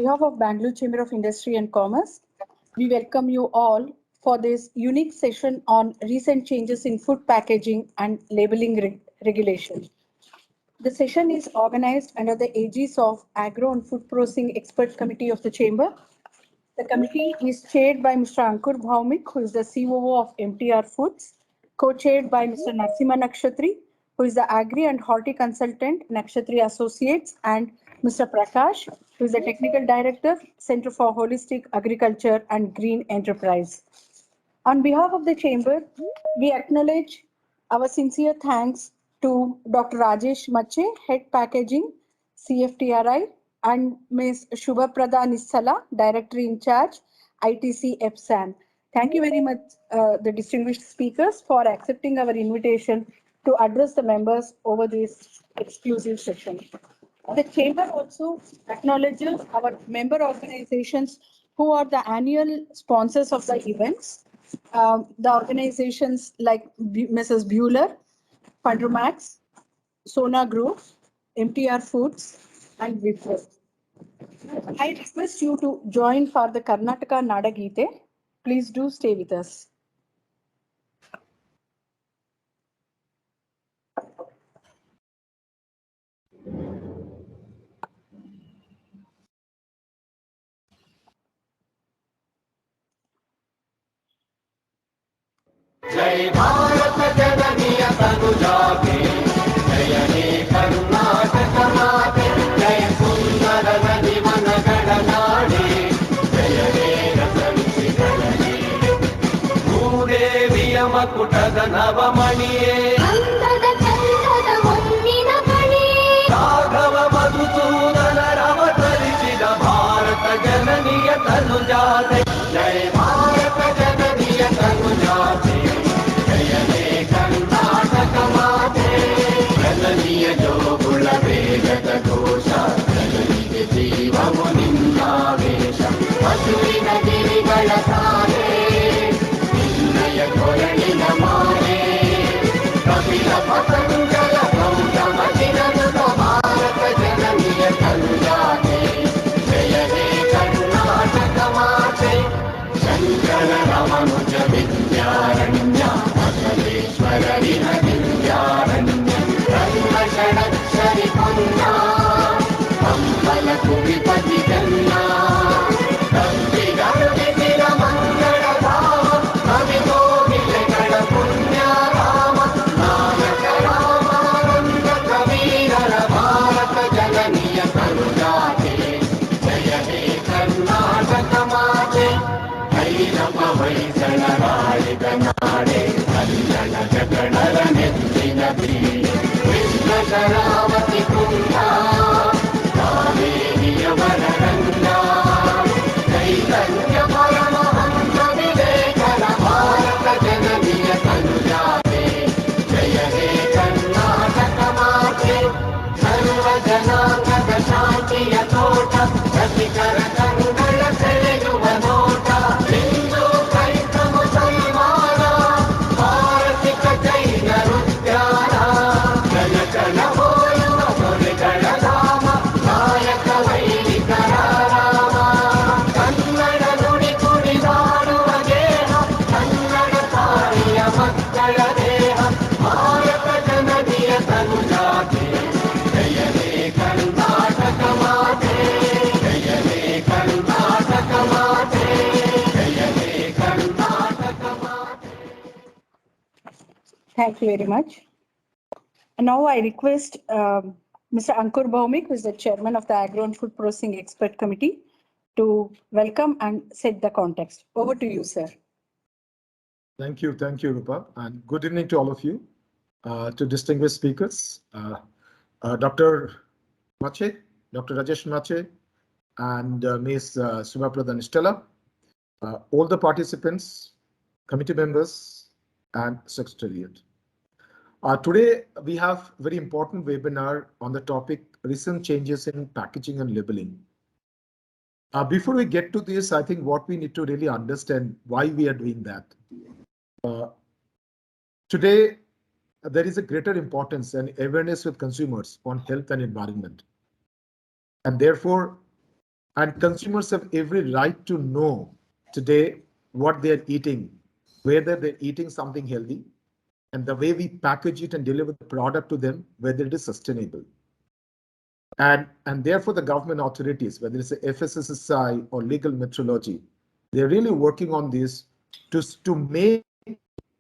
behalf of Bangalore Chamber of Industry and Commerce, we welcome you all for this unique session on recent changes in food packaging and labeling regulation. The session is organized under the aegis of Agro and Food Processing Expert Committee of the Chamber. The committee is chaired by Mr. Ankur Bhaumik, who is the COO of MTR Foods, co-chaired by Mr. Narasimha Nakshatri, who is the Agri and Horti Consultant, Nakshatri Associates, and Mr. Prakash, who is the Technical Director, Center for Holistic Agriculture and Green Enterprise. On behalf of the Chamber, we acknowledge our sincere thanks to Dr. Rajesh Mache, Head Packaging, CFTRI, and Ms. Shubha Pradhan Nissala, Director in Charge, ITC EPSAN. Thank you very much, the distinguished speakers, for accepting our invitation to address the members over this exclusive session. The Chamber also acknowledges our member organizations who are the annual sponsors of the events. The organizations like Mrs. Bueller, Fundromax, Sona Group, MTR Foods, and Wipro. I request you to join for the Karnataka Nada Gite. Please do stay with us. जय भारत जननीय तनुजाते जय हे कर्नाटक माते जय सुंदर नदी मन गणनाडे जय हे रसरुचिगणने भूदेविय मकुटद नवमणिये अंदद चंदद ಹೊನ್ನಿನ ಮಣಿಯೇ ರಾಘವ ಮಧುಸೂದನ ರವತರಿಸಿದ ಭಾರತ ಜನನಿಯ ತನುಜಾತೆ ಜಯ ಭಾರತ ಜನನಿಯ ತನುಜಾತೆ ಜೋಗುಳ ವೇಗದ ಘೋಷ ಜನನಿಗೆ ಜೀವವು ನಿನ್ನಾವೇಶ ಹಸುವಿನ ಗಿರಿಗಳ ಸಾಲೆ ನಿನ್ನಯ ಕೊರಳಿನ ಮಾಲೆ ಕಪಿಲ ಪತಂಜಲ ಗೌತಮ ಕಿರಣುತ ಭಾರತ ಜನನಿಯ ತನುಜಾತೆ ಜಯ ಹೇ ಕರ್ನಾಟಕ ಮಾತೆ ಶಂಕರ ರಮನುಜ ವಿದ್ಯಾರಣ್ಯ ಅಖಿಲೇಶ್ವರರಿನ ದಿವ್ಯಾರಣ್ಯ षडक्षरि पुन्ना अम्बल कुविपति गन्ना कवि गर्वितिर मंगल धाम कवि गोविलगण पुण्य राम नायक रामानंद कबीरर भारत जननीय तनुजाते जय हे कर्नाटक माते भैरव वैसळ राಳಿದ ನಾಡೆ ಕನ್ನಡ ಜಗಣರ ನೆತ್ತಿನ ಬೀಡೆ ಶರಾವತಿ ಕುಂಡ ಕಾವೇರಿಯ ವರರಂಗ ಚೈತನ್ಯ ಪರಮಹಂಸ ವಿವೇಕರ ಭಾರತ ಜನನಿಯ ತನುಜಾತೆ ಜಯ ಹೇ ಕರ್ನಾಟಕ ಮಾತೆ ಸರ್ವ ಜನಾಂಗದ ಶಾಂತಿಯ ತೋಟ ರಸಿಕರ ಕಂಗಳ ಸೆಳೆಯುವ ನೋಟ ಹಿಂದೂ ಕ್ರೈಸ್ತ ಮುಸಲ್ಮಾನ ಭಾರತಿಕ ಜೈನ ಉದ್ಯಾನ ನಾಯಕ ವೈದಿಕರ ರಾಮ ಕನ್ನಡ ನುಡಿ ಕುಣಿದಾಡುವ ದೇಹ ಕನ್ನಡ ತಾಯಿಯ ಮಕ್ಕಳ ದೇಹ ಭಾರತ ಜನನಿಯ ತನುಜಾತೆ ಜಯ ಹೇ ಕರ್ನಾಟಕ ಮಾತೆ ಜಯ ಹೇ ಕರ್ನಾಟಕ ಮಾತೆ ಜಯ ಹೇ ಕರ್ನಾಟಕ ಮಾತೆ. Thank you very much. And now I request Mr. Ankur Bhaumik, who is the chairman of the Agro and Food Processing Expert Committee, to welcome and set the context. Over to you, sir. Thank you, Rupa, and good evening to all of you, to distinguished speakers, Dr. Mache, Dr. Rajesh Mache, and Ms. Shubha Pradhan Nissala, all the participants, committee members, and secretariat. Today, we have a very important webinar on the topic recent changes in packaging and labeling. Before we get to this, I think what we need to really understand why we are doing that. Today, there is a greater importance and awareness with consumers on health and environment. And therefore, And consumers have every right to know today what they're eating, whether they're eating something healthy, and the way we package it and deliver the product to them, whether it is sustainable. And therefore, the government authorities, whether it's the FSSAI or legal metrology, they're really working on this to make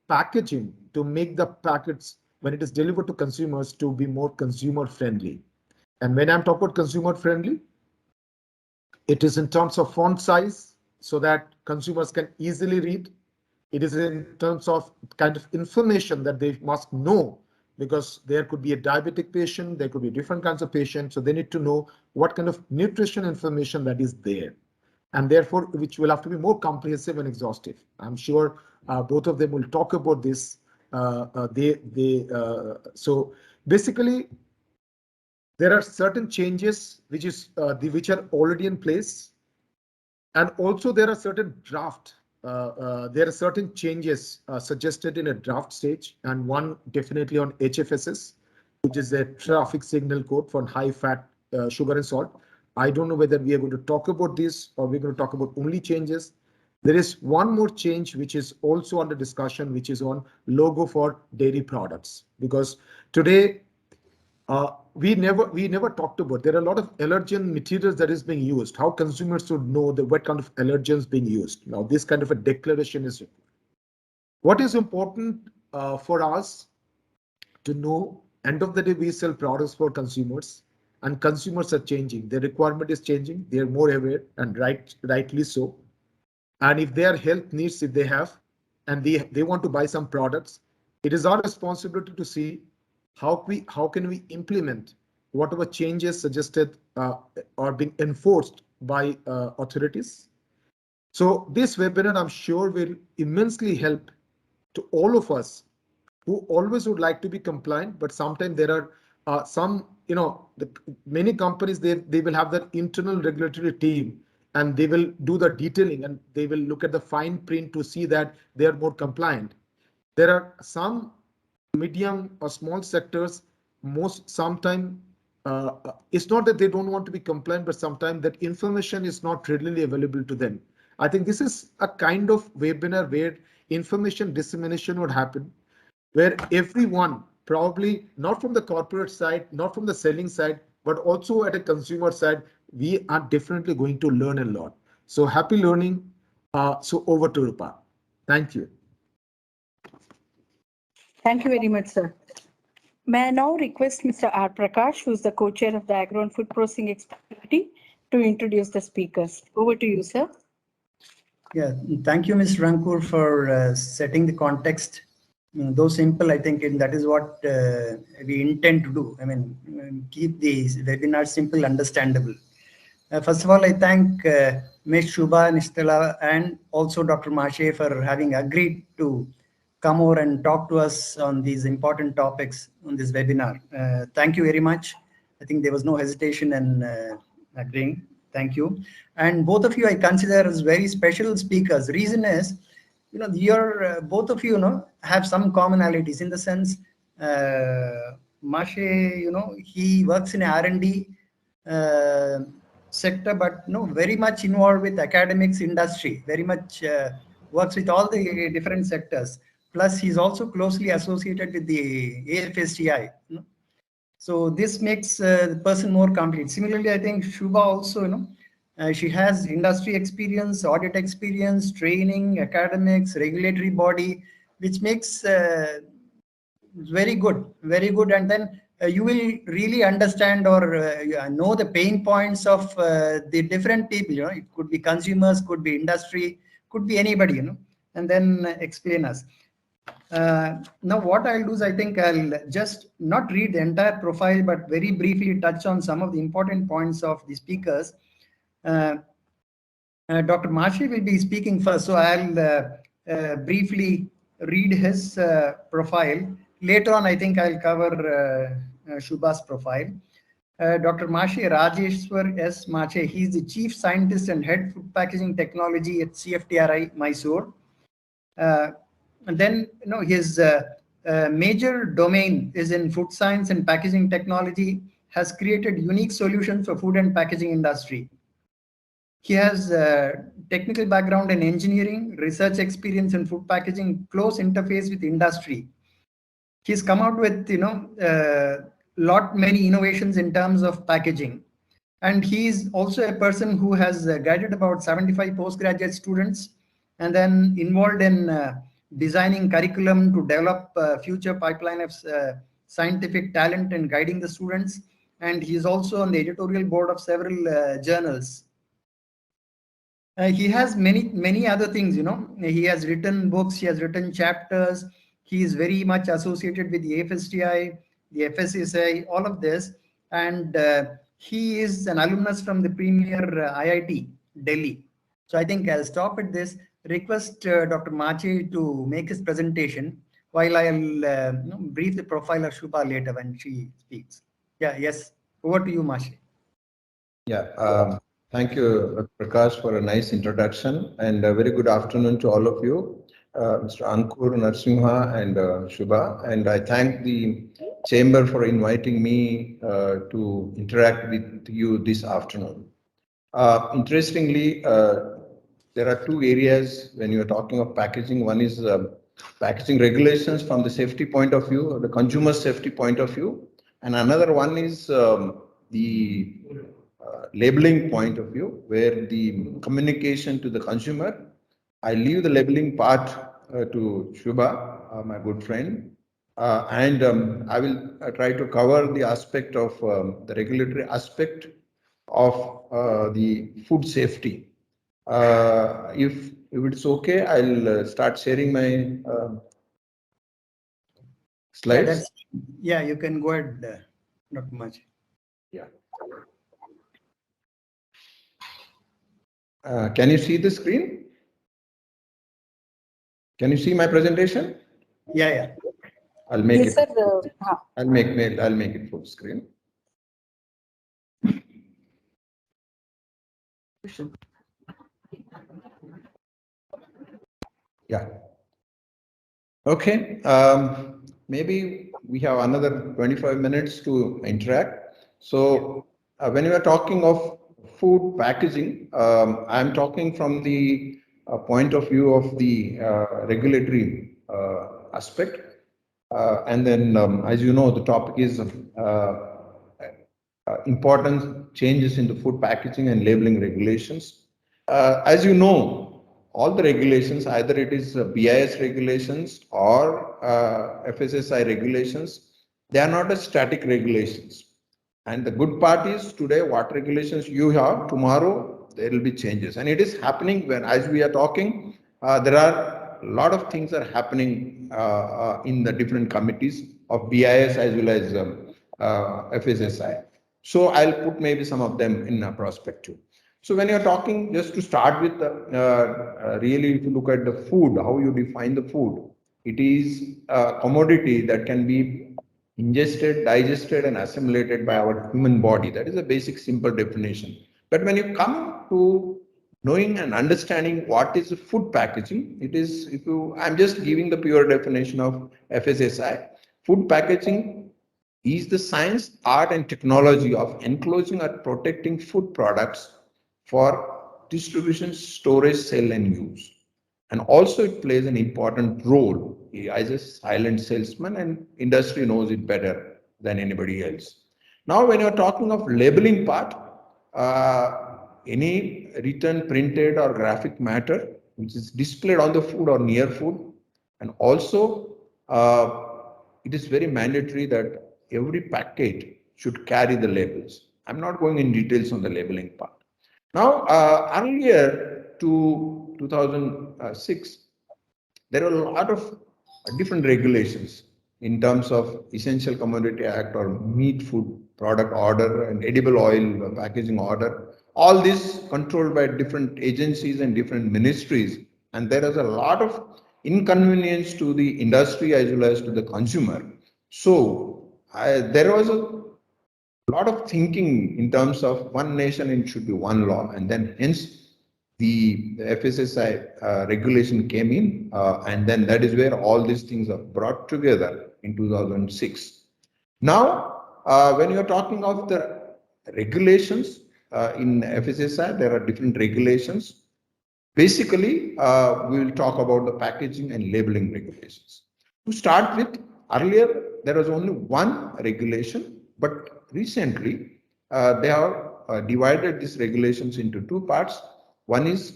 packaging, to make the packets, when it is delivered to consumers, to be more consumer friendly. And when I'm talking about consumer friendly, it is in terms of font size so that consumers can easily read. It is in terms of kind of information that they must know, because there could be a diabetic patient, there could be different kinds of patients. So they need to know what kind of nutrition information that is there. And therefore, which will have to be more comprehensive and exhaustive. I'm sure both of them will talk about this. So basically, there are certain changes which are already in place, and also there are certain draft. There are certain changes suggested in a draft stage, and one definitely on HFSS, which is a traffic signal code for high fat sugar and salt. I don't know whether we are going to talk about this or we're going to talk about only changes. There is one more change which is also under discussion, which is on logo for dairy products, because today we never talked about, there are a lot of allergen materials that is being used. How consumers should know what kind of allergens being used. Now, this kind of a declaration is required. What is important for us to know, end of the day, we sell products for consumers, and consumers are changing. Their requirement is changing. They are more aware, and rightly so. And if their health needs, if they have, and they want to buy some products, it is our responsibility to see how can we implement whatever changes suggested are being enforced by authorities. So this webinar, I'm sure, will immensely help to all of us who always would like to be compliant, but sometimes there are some, many companies, they will have their internal regulatory team, and they will do the detailing, and they will look at the fine print to see that they are more compliant. There are some medium or small sectors, sometimes it's not that they don't want to be compliant, but sometimes that information is not readily available to them. I think this is a kind of webinar where information dissemination would happen, where everyone, probably not from the corporate side, not from the selling side, but also at a consumer side, we are definitely going to learn a lot. So happy learning. So over to Rupa. Thank you. Thank you very much, sir. May I now request Mr. R. Prakash, who is the co-chair of the Agro and Food Processing Expert Committee, to introduce the speakers. Over to you, sir. Yeah, thank you, Ms. Rankur, for setting the context. Though simple, I think that is what we intend to do. I mean, keep these webinars simple, understandable. First of all, I thank Ms. Shubha Nistala and also Dr. Mache for having agreed to come over and talk to us on these important topics on this webinar. Thank you very much. I think there was no hesitation in agreeing. Thank you. And both of you I consider as very special speakers. Reason is, you're both of you, have some commonalities in the sense, Mache, he works in R&D sector, but very much involved with academics, industry, very much works with all the different sectors. Plus, he's also closely associated with the AFSTI. So this makes the person more complete. Similarly, I think Shubha also, she has industry experience, audit experience, training, academics, regulatory body, which makes very good, very good. And then you will really understand or know the pain points of the different people. It could be consumers, could be industry, could be anybody, and then explain us. Now what I'll do is, I think I'll just not read the entire profile, but very briefly touch on some of the important points of the speakers. Dr. Mache will be speaking first, so I'll briefly read his profile. Later on, I think I'll cover Shubha's profile. Dr. Mache, Rajeshwar S. Mache, he's the Chief Scientist and Head Food Packaging Technology at CFTRI, Mysore. And then, his major domain is in food science and packaging technology, has created unique solutions for food and packaging industry. He has technical background in engineering, research experience in food packaging, close interface with industry. He's come out with many innovations in terms of packaging, and he's also a person who has guided about 75 postgraduate students, and then involved in designing curriculum to develop future pipeline of scientific talent and guiding the students. And he's also on the editorial board of several journals. He has many other things, he has written books, he has written chapters. He is very much associated with the FSTI, the FSSI, all of this. And he is an alumnus from the premier IIT, Delhi. So I think I'll stop at this, request Dr. Mache to make his presentation, while I'll brief the profile of Shubha later when she speaks. Yeah, yes, over to you, Mache. Yeah, thank you, Prakash, for a nice introduction, and a very good afternoon to all of you, Mr. Ankur Narasimha and Shubha. And I thank the Chamber for inviting me to interact with you this afternoon. Interestingly, there are two areas when you are talking of packaging. One is packaging regulations from the safety point of view, or the consumer safety point of view, and another one is the labeling point of view, where the communication to the consumer. I leave the labeling part to Shubha, my good friend, and I will try to cover the aspect of the regulatory aspect of the food safety. If it's okay, I'll start sharing my slides. Yeah, you can go ahead, not much. Yeah. Can you see the screen? Can you see my presentation? Yeah. I'll make Yes, it. sir. I'll make it full screen. Yeah. Okay. Maybe we have another 25 minutes to interact. So when you are talking of food packaging, I'm talking from the point of view of the regulatory aspect. And then, as you know, the topic is important changes in the food packaging and labeling regulations. As you know, all the regulations, either it is BIS regulations or FSSI regulations, they are not a static regulations. And the good part is today, what regulations you have, tomorrow there will be changes. And it is happening when, as we are talking, there are a lot of things are happening in the different committees of BIS as well as FSSI. So I'll put maybe some of them in a perspective. So when you're talking, just to start with, really if you look at the food, how you define the food, it is a commodity that can be ingested, digested and assimilated by our human body. That is a basic simple definition. But when you come to knowing and understanding what is food packaging, it is, I'm just giving the pure definition of FSSI. Food packaging is the science, art and technology of enclosing or protecting food products for distribution, storage, sale and use. And also it plays an important role as a silent salesman, and industry knows it better than anybody else. Now, when you're talking of labeling part, any written, printed or graphic matter which is displayed on the food or near food, and also it is very mandatory that every packet should carry the labels. I'm not going in details on the labeling part. Now, earlier to 2006, there were a lot of different regulations in terms of Essential Commodity Act or Meat Food Product Order and Edible Oil Packaging Order. All this controlled by different agencies and different ministries. And there is a lot of inconvenience to the industry as well as to the consumer. So there was a lot of thinking in terms of one nation, it should be one law, and then hence the FSSI regulation came in, and then that is where all these things are brought together in 2006. Now, when you're talking of the regulations, in FSSAI, there are different regulations. Basically, we will talk about the packaging and labeling regulations. To start with, earlier there was only one regulation, but recently they have divided these regulations into two parts. One is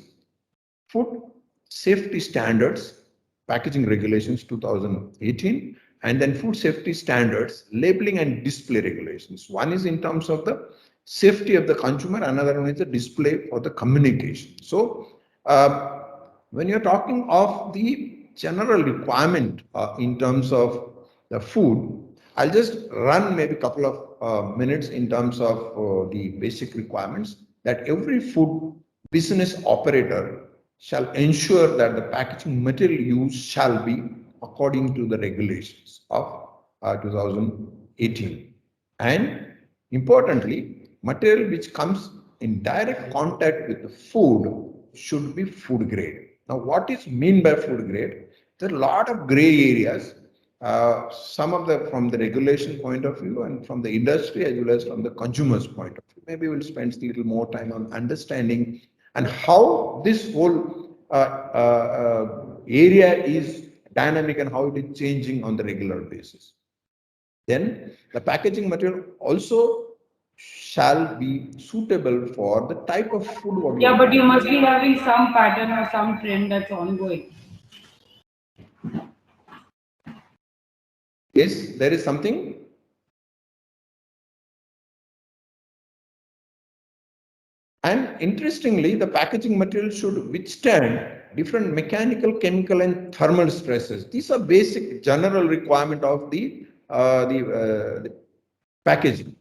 Food Safety Standards, Packaging Regulations 2018, and then Food Safety Standards, Labeling and Display Regulations. One is in terms of the safety of the consumer, another one is the display for the communication. So, when you're talking of the general requirement in terms of the food, I'll just run maybe a couple of minutes in terms of the basic requirements that every food business operator shall ensure that the packaging material used shall be according to the regulations of 2018. And importantly, material which comes in direct contact with the food should be food grade. Now, what is mean by food grade? There are a lot of gray areas, some of the from the regulation point of view and from the industry as well as from the consumer's point of view. Maybe we'll spend a little more time on understanding and how this whole area is dynamic and how it is changing on the regular basis. Then the packaging material also shall be suitable for the type of food. Yeah, but you must be having some pattern or some trend that's ongoing. Yes, there is something. And interestingly, the packaging material should withstand different mechanical, chemical, and thermal stresses. These are basic general requirement of the packaging.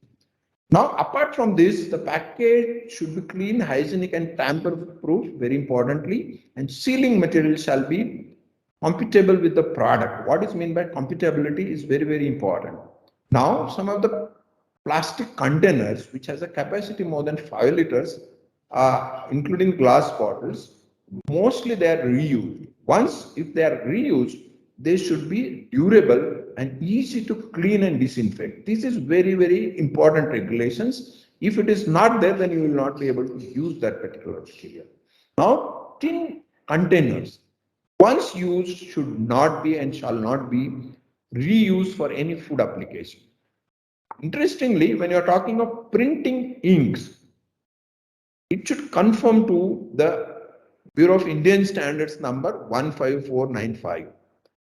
Now, apart from this, the package should be clean, hygienic, and tamper-proof, very importantly, and sealing material shall be compatible with the product. What is meant by compatibility is very, very important. Now, some of the plastic containers, which has a capacity more than 5 liters, including glass bottles, mostly they are reused. Once, if they are reused, they should be durable and easy to clean and disinfect. This is very, very important regulations. If it is not there, then you will not be able to use that particular material. Now, tin containers, once used, should not be and shall not be reused for any food application. Interestingly, when you are talking of printing inks, it should conform to the Bureau of Indian Standards number 15495.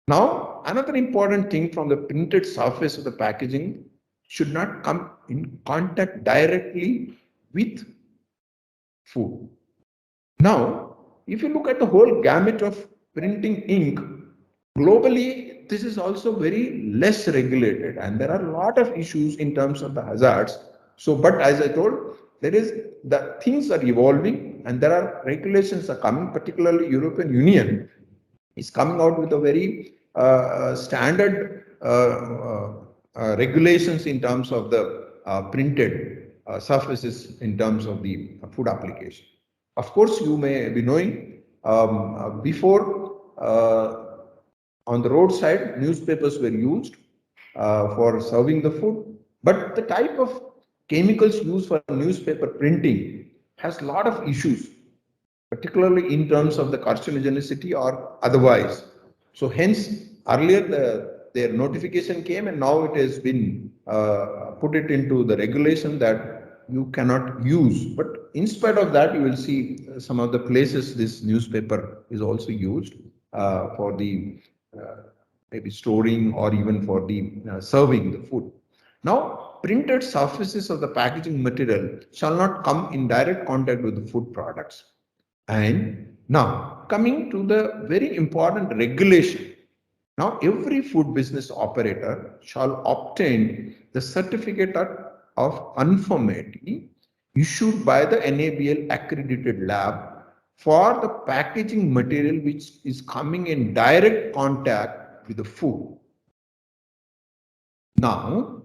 Now, another important thing from the printed surface of the packaging should not come in contact directly with food. Now, if you look at the whole gamut of printing ink, globally, this is also very less regulated and there are a lot of issues in terms of the hazards. So, but as I told, the things are evolving and there are regulations are coming, particularly European Union is coming out with a very standard regulations in terms of the printed surfaces in terms of the food application. Of course, you may be knowing before on the roadside, newspapers were used for serving the food, but the type of chemicals used for newspaper printing has a lot of issues, particularly in terms of the carcinogenicity or otherwise. So hence, earlier their notification came and now it has been put it into the regulation that you cannot use. But in spite of that, you will see some of the places this newspaper is also used for the maybe storing or even for the serving the food. Now, printed surfaces of the packaging material shall not come in direct contact with the food products. And now, coming to the very important regulation. Now, every food business operator shall obtain the certificate of conformity issued by the NABL accredited lab for the packaging material which is coming in direct contact with the food. Now,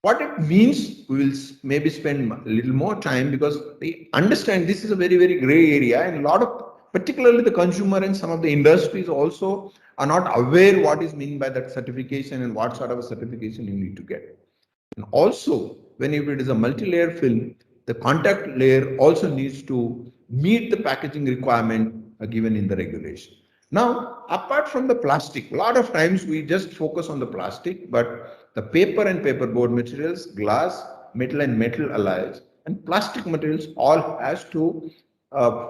what it means, we will maybe spend a little more time because they understand this is a very, very gray area and a lot of, particularly the consumer and some of the industries also are not aware what is meant by that certification and what sort of a certification you need to get. And also, when it is a multi-layer film, the contact layer also needs to meet the packaging requirement given in the regulation. Now, apart from the plastic, a lot of times we just focus on the plastic, but the paper and paperboard materials, glass, metal and metal alloys, and plastic materials all has to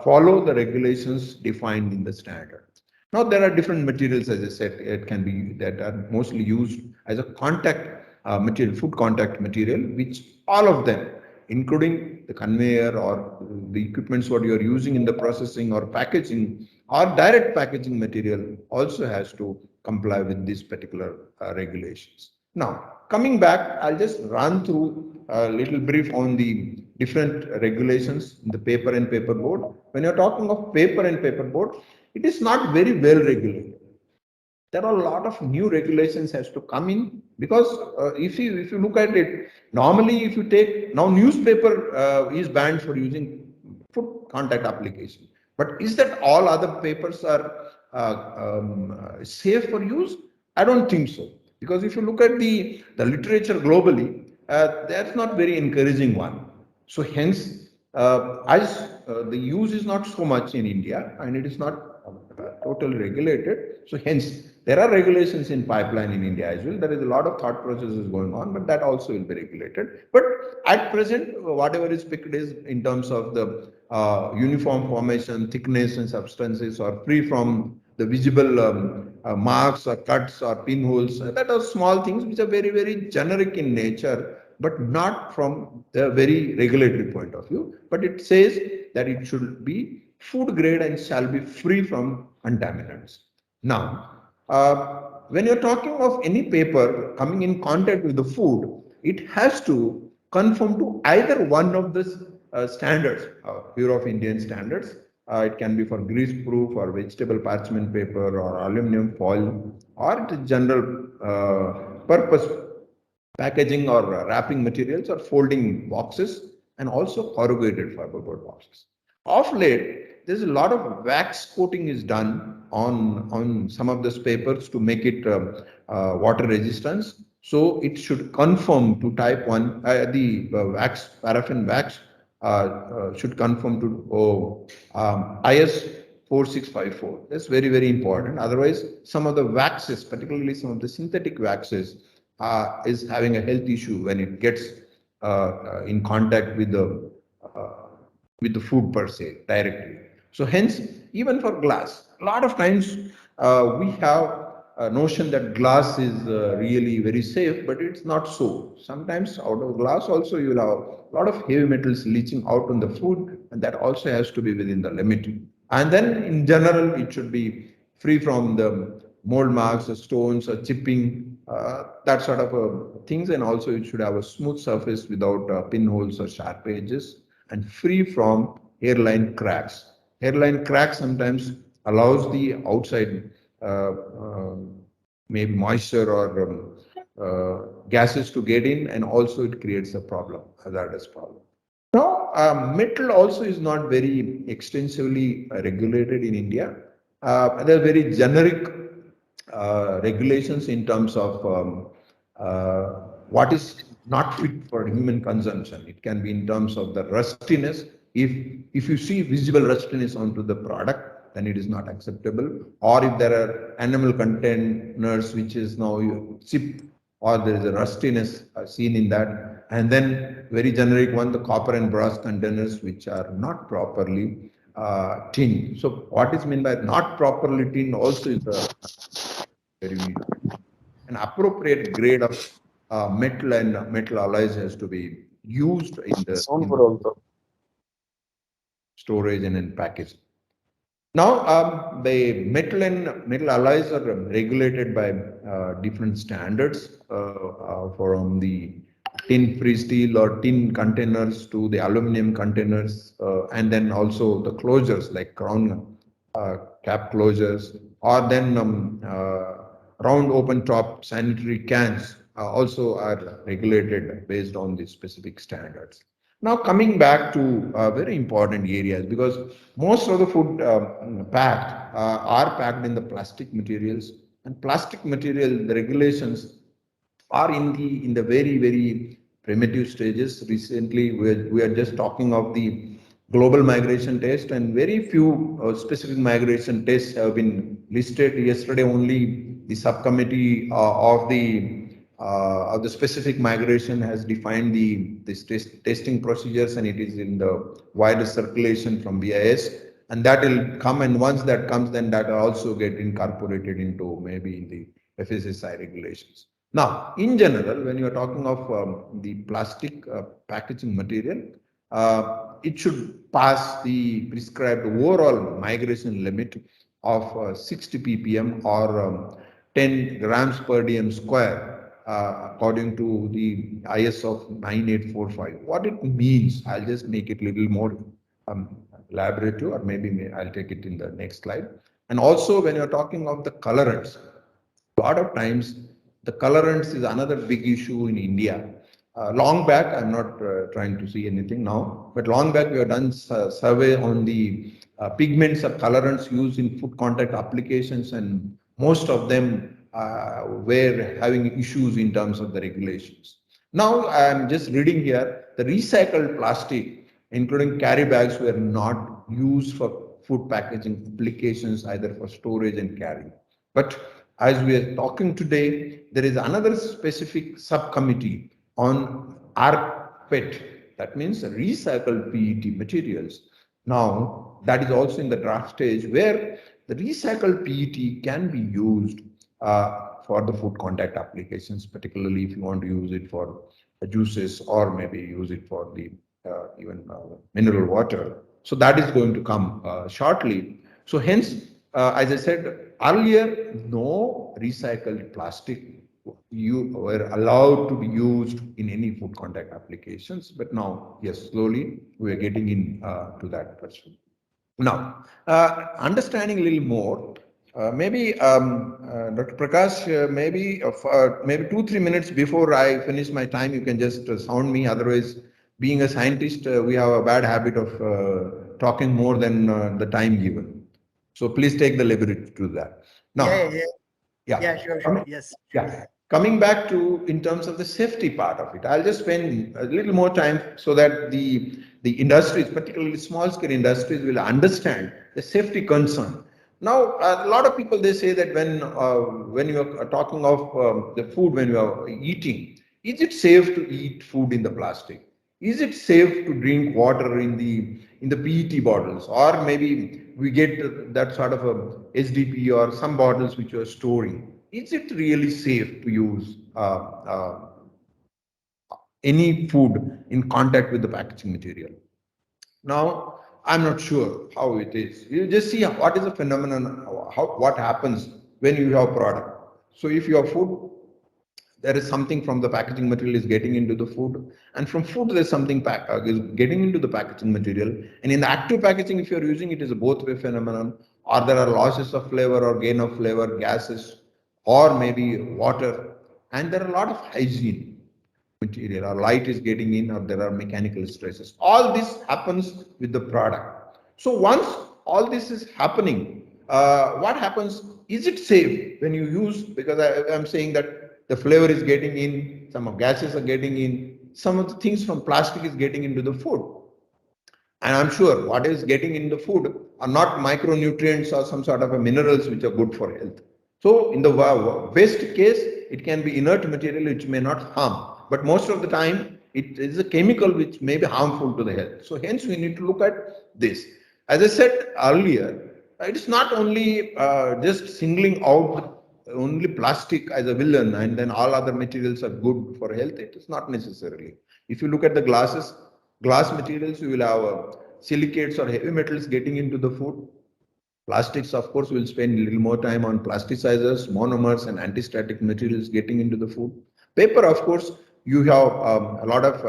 follow the regulations defined in the standard. Now, there are different materials, as I said, it can be that are mostly used as a contact material, food contact material, which all of them, including the conveyor or the equipments what you are using in the processing or packaging or direct packaging material, also has to comply with these particular regulations. Now, coming back, I'll just run through a little brief on the different regulations in the paper and paperboard. When you're talking of paper and paperboard, it is not very well regulated. There are a lot of new regulations has to come in, because if you look at it, normally if you take now newspaper is banned for using food contact application. But is that all other papers are safe for use? I don't think so, because if you look at the literature globally, that's not very encouraging one. So hence, as the use is not so much in India and it is not totally regulated, so hence there are regulations in pipeline in India as well. There is a lot of thought processes going on, but that also will be regulated. But at present, whatever is picked is in terms of the uniform formation, thickness and substances, or free from the visible marks or cuts or pinholes. That are small things which are very, very generic in nature, but not from the very regulatory point of view. But it says that it should be food grade and shall be free from contaminants. Now, when you're talking of any paper coming in contact with the food, it has to conform to either one of the standards, Bureau of Indian standards. It can be for grease proof or vegetable parchment paper or aluminum foil or general purpose packaging or wrapping materials or folding boxes, and also corrugated fiberboard boxes. Of late, there's a lot of wax coating is done on some of these papers to make it water resistance. So it should conform to type 1, the wax, paraffin wax should conform to IS 4654. That's very, very important. Otherwise, some of the waxes, particularly some of the synthetic waxes, is having a health issue when it gets in contact with the food per se directly. So hence, even for glass, a lot of times we have a notion that glass is really very safe, but it's not so. Sometimes out of glass also you will have a lot of heavy metals leaching out on the food, and that also has to be within the limit. And then in general, it should be free from the mold marks or stones or chipping, that sort of things. And also it should have a smooth surface without pinholes or sharp edges, and free from hairline cracks. Hairline cracks sometimes allows the outside maybe moisture or gases to get in, and also it creates a problem, hazardous problem. Now, metal also is not very extensively regulated in India. There are very generic regulations in terms of what is not fit for human consumption. It can be in terms of the rustiness. If you see visible rustiness onto the product, then it is not acceptable. Or if there are animal containers which is now chipped, or there is a rustiness seen in that. And then very generic one, the copper and brass containers which are not properly tinned. So what is meant by not properly tinned also is very an appropriate grade of metal and metal alloys has to be used in the storage and in packaging. Now, the metal and metal alloys are regulated by different standards, from the tin-free steel or tin containers to the aluminum containers, and then also the closures like crown cap closures, or then round open top sanitary cans also are regulated based on the specific standards. Now coming back to very important areas, because most of the food packed are packed in the plastic materials, and plastic material, the regulations are in the very, very primitive stages. Recently, we are just talking of the global migration test, and very few specific migration tests have been listed. Yesterday, only the subcommittee of the specific migration has defined this testing procedures, and it is in the wider circulation from BIS, and that will come, and once that comes, then that will also get incorporated into maybe in the FSSAI regulations. Now, in general, when you are talking of the plastic packaging material, it should pass the prescribed overall migration limit of 60 ppm or 10 grams per dm square, according to the IS of 9845. What it means, I'll just make it a little more elaborative, or maybe I'll take it in the next slide. And also, when you're talking of the colorants, a lot of times the colorants is another big issue in India. Long back, I'm not trying to see anything now, but long back we have done survey on the pigments or colorants used in food contact applications, and most of them were having issues in terms of the regulations. Now I'm just reading here, the recycled plastic, including carry bags, were not used for food packaging applications, either for storage and carrying. But as we are talking today, there is another specific subcommittee on rPET, that means recycled PET materials. Now, that is also in the draft stage, where the recycled PET can be used for the food contact applications, particularly if you want to use it for juices, or maybe use it for the even mineral water. So that is going to come shortly. So hence, as I said earlier, no recycled plastic you were allowed to be used in any food contact applications, but now, yes, slowly we are getting in to that person. Now, understanding a little more, maybe Dr. Prakash, maybe 2-3 minutes before I finish my time, you can just sound me. Otherwise, being a scientist, we have a bad habit of talking more than the time given. So please take the liberty to do that. Now, Sure. Yes. Yeah. Coming back to in terms of the safety part of it, I'll just spend a little more time so that the industries, particularly small scale industries, will understand the safety concern. Now, a lot of people, they say that when you are talking of the food, when you are eating, is it safe to eat food in the plastic? Is it safe to drink water in the PET bottles, or maybe we get that sort of a SDP or some bottles which you are storing? Is it really safe to use any food in contact with the packaging material? Now, I'm not sure how it is. You just see what is the phenomenon, what happens when you have product. So if you have food, there is something from the packaging material is getting into the food, and from food there's something is getting into the packaging material. And in the active packaging, if you're using it, is a both way phenomenon, or there are losses of flavor or gain of flavor, gases, or maybe water, and there are a lot of hygiene material, or light is getting in, or there are mechanical stresses. All this happens with the product. So once all this is happening, what happens? Is it safe when you use, because I'm saying that the flavor is getting in, some of gases are getting in, some of the things from plastic is getting into the food. And I'm sure what is getting in the food are not micronutrients or some sort of a minerals which are good for health. So in the waste case, it can be inert material which may not harm, but most of the time it is a chemical which may be harmful to the health. So hence we need to look at this. As I said earlier, it is not only just singling out only plastic as a villain and then all other materials are good for health. It is not necessarily. If you look at the glass materials, you will have silicates or heavy metals getting into the food. Plastics, of course, will spend a little more time on plasticizers, monomers, and anti-static materials getting into the food. Paper, of course, you have a lot of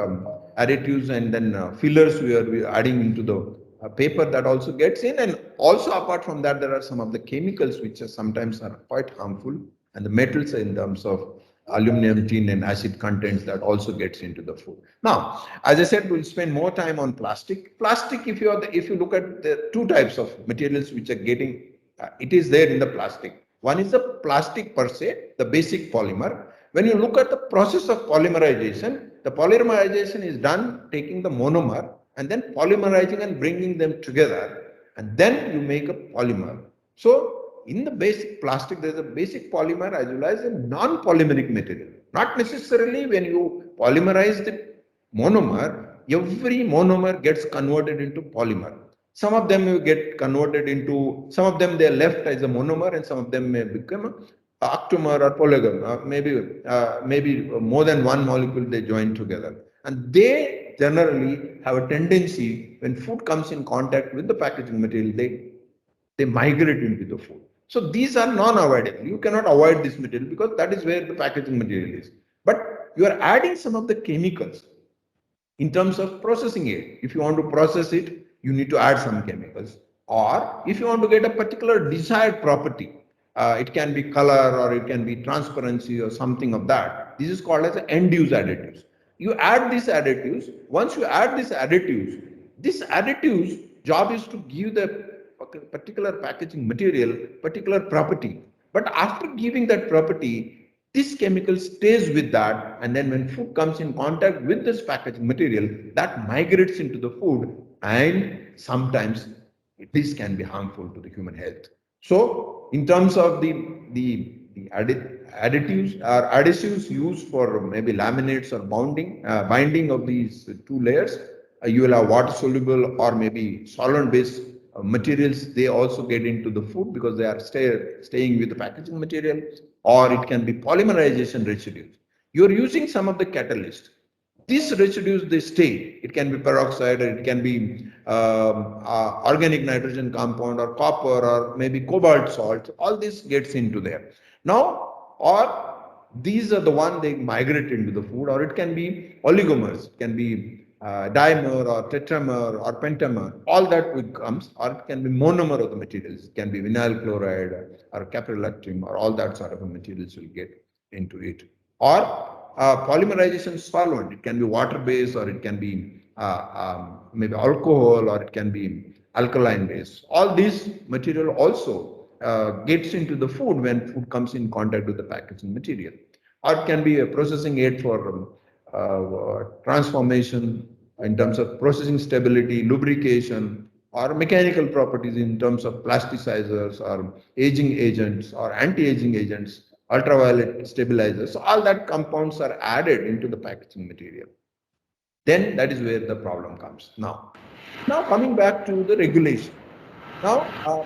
additives and then fillers we are adding into the paper that also gets in. And also apart from that, there are some of the chemicals which are sometimes are quite harmful, and the metals in terms of aluminum, tin, and acid contents that also gets into the food. Now, as I said, we'll spend more time on plastic. Plastic, if you look at the two types of materials which are getting, it is there in the plastic. One is the plastic per se, the basic polymer. When you look at the process of polymerization, the polymerization is done taking the monomer and then polymerizing and bringing them together, and then you make a polymer. So in the basic plastic, there's a basic polymer as well as a non-polymeric material. Not necessarily when you polymerize the monomer, every monomer gets converted into polymer. Some of them will get converted into, some of them they're left as a monomer, and some of them may become octamer or polymer, maybe more than one molecule they join together. And they generally have a tendency, when food comes in contact with the packaging material, they migrate into the food. So these are non-avoidable. You cannot avoid this material because that is where the packaging material is. But you are adding some of the chemicals in terms of processing it. If you want to process it, you need to add some chemicals. Or if you want to get a particular desired property, it can be color or it can be transparency or something of that. This is called as end-use additives. You add these additives. Once you add these additives, this additives job is to give the particular packaging material particular property. But after giving that property, this chemical stays with that, and then when food comes in contact with this packaging material, that migrates into the food, and sometimes this can be harmful to the human health. So in terms of the additives or adhesives used for maybe laminates or binding of these two layers, you will have water soluble or maybe solvent based materials. They also get into the food because they are staying with the packaging material, or it can be polymerization residues. You are using some of the catalyst. These residues, they stay. It can be peroxide, or it can be organic nitrogen compound, or copper, or maybe cobalt salt. All this gets into there. Now, or these are the one they migrate into the food, or it can be oligomers. It can be dimer or tetramer or pentamer. All that comes, or it can be monomer of the materials. It can be vinyl chloride or caprolactam, or all that sort of materials will get into it. Or polymerization solvent. It can be water-based, or it can be maybe alcohol, or it can be alkaline-based. All these material also gets into the food when food comes in contact with the packaging material. Or it can be a processing aid for transformation in terms of processing stability, lubrication, or mechanical properties in terms of plasticizers or aging agents or anti-aging agents, ultraviolet stabilizers. So all that compounds are added into the packaging material. Then that is where the problem comes. Now coming back to the regulation. Now,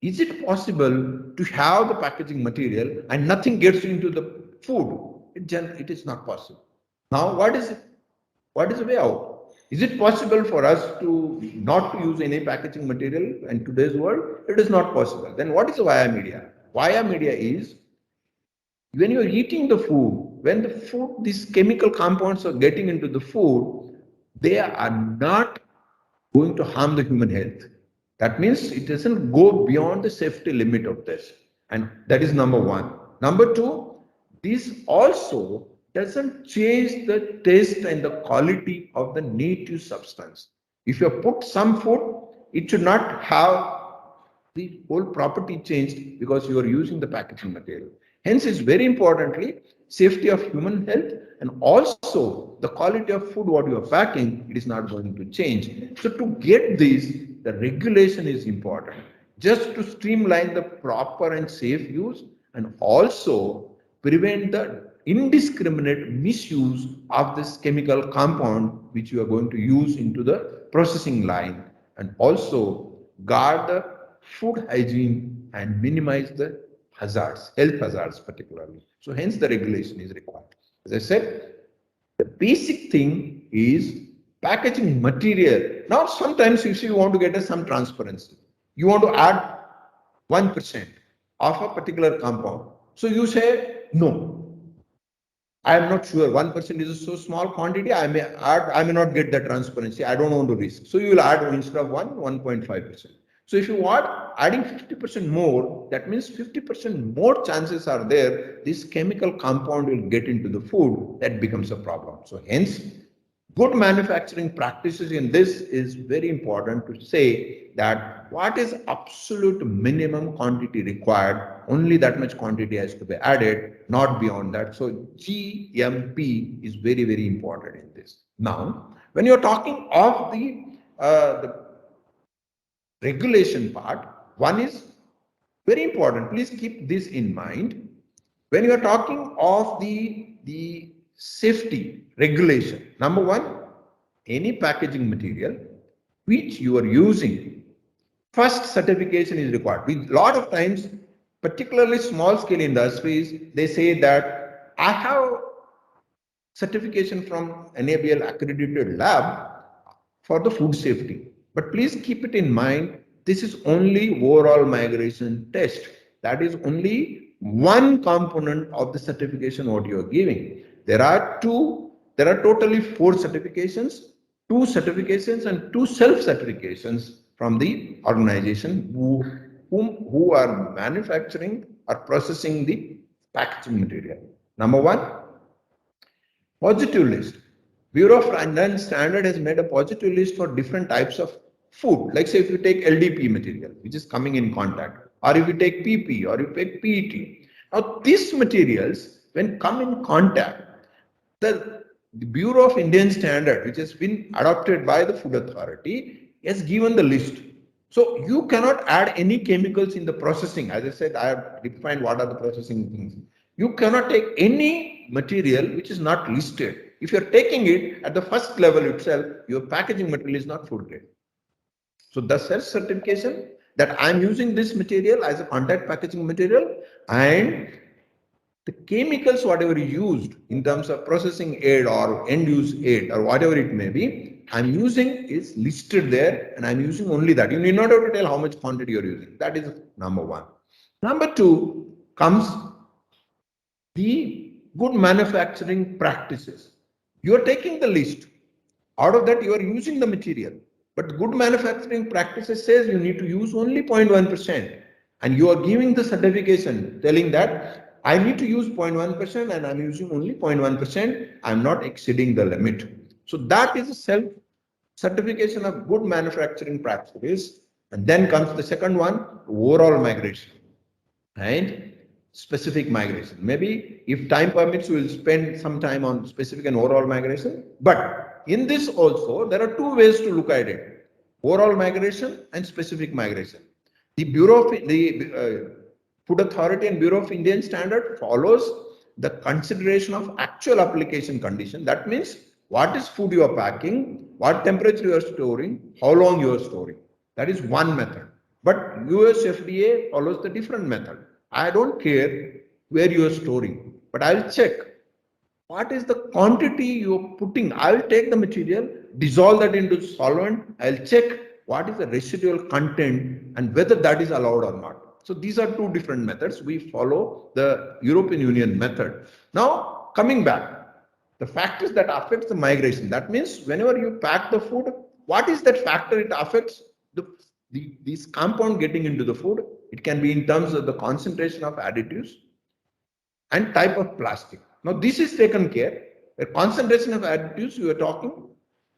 is it possible to have the packaging material and nothing gets into the food? It is not possible. Now, what is it? What is the way out? Is it possible for us to not to use any packaging material in today's world? It is not possible. Then what is the via media? Via media is when you are eating the food, when the food, these chemical compounds are getting into the food, they are not going to harm the human health. That means it doesn't go beyond the safety limit of this. And that is number one. Number two, this also doesn't change the taste and the quality of the native substance. If you put some food, it should not have the whole property changed because you are using the packaging material. Hence, it's very importantly, safety of human health and also the quality of food what you are packing, it is not going to change. So to get this, the regulation is important, just to streamline the proper and safe use and also prevent the indiscriminate misuse of this chemical compound which you are going to use into the processing line, and also guard the food hygiene and minimize the hazards, health hazards particularly. So hence the regulation is required. As I said, the basic thing is packaging material. Now sometimes if you want to get some transparency, you want to add 1% of a particular compound. So you say, no, I am not sure, 1% is a so small quantity, I may not get that transparency, I don't want to risk. So you will add instead of 1.5%. So if you want adding 50% more, that means 50% more chances are there, this chemical compound will get into the food, that becomes a problem. So hence, good manufacturing practices in this is very important to say that what is absolute minimum quantity required. Only that much quantity has to be added, not beyond that. So GMP is very, very important in this. Now, when you're talking of the regulation part, one is very important. Please keep this in mind. When you are talking of the safety regulation, number one, any packaging material which you are using, first certification is required. With lot of times, particularly small scale industries, they say that I have certification from NABL accredited lab for the food safety. But please keep it in mind, this is only overall migration test. That is only one component of the certification what you are giving. There are totally 4 certifications, 2 certifications and 2 self-certifications from the organization who are manufacturing or processing the packaging material. Number one, positive list. Bureau of Indian Standard has made a positive list for different types of food. Like say if you take LDP material, which is coming in contact, or if you take PP, or you take PET. Now these materials, when come in contact, the Bureau of Indian Standard, which has been adopted by the Food Authority, has given the list. So you cannot add any chemicals in the processing. As I said, I have defined what are the processing things. You cannot take any material which is not listed. If you're taking it at the first level itself, your packaging material is not food grade. So the self-certification that I'm using this material as a contact packaging material, and the chemicals whatever used in terms of processing aid or end use aid or whatever it may be, I'm using is listed there, and I'm using only that. You need not have to tell how much quantity you're using. That is number one. Number two comes the good manufacturing practices. You are taking the list. Out of that, you are using the material. But good manufacturing practices says you need to use only 0.1%. And you are giving the certification telling that I need to use 0.1% and I'm using only 0.1%. I'm not exceeding the limit. So that is a self-certification of good manufacturing practices. And then comes the second one, overall migration and specific migration. Maybe if time permits, we will spend some time on specific and overall migration. But in this also, there are 2 ways to look at it: overall migration and specific migration. The Bureau of the Food Authority and Bureau of Indian Standard follows the consideration of actual application condition. That means what is food you are packing, what temperature you are storing, how long you are storing. That is one method. But US FDA follows the different method. I don't care where you are storing, but I will check what is the quantity you are putting. I will take the material, dissolve that into solvent. I will check what is the residual content and whether that is allowed or not. So these are 2 different methods. We follow the European Union method. Now coming back, the factors that affect the migration. That means whenever you pack the food, what is that factor it affects? These compound getting into the food. It can be in terms of the concentration of additives and type of plastic. Now this is taken care. The concentration of additives you are talking,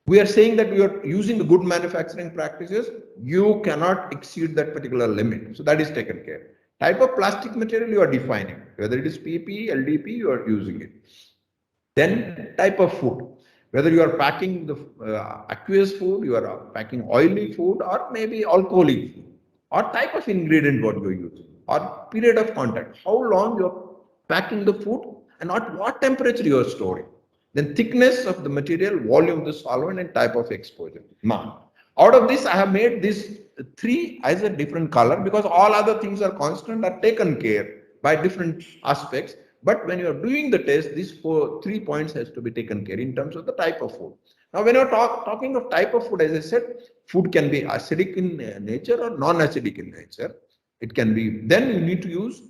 we are saying that we are using the good manufacturing practices. You cannot exceed that particular limit. So that is taken care. Type of plastic material you are defining, whether it is PP, LDP, you are using it. Then type of food, whether you are packing the aqueous food, you are packing oily food, or maybe alcoholic food, or type of ingredient what you are using, or period of contact, how long you are packing the food, and at what temperature you are storing. Then thickness of the material, volume of the solvent, and type of exposure. Now, out of this, I have made this 3 as a different color because all other things are constant, are taken care by different aspects. But when you are doing the test, these 3 points has to be taken care in terms of the type of food. Now, when you're talking of type of food, as I said, food can be acidic in nature or non-acidic in nature. It can be, then you need to use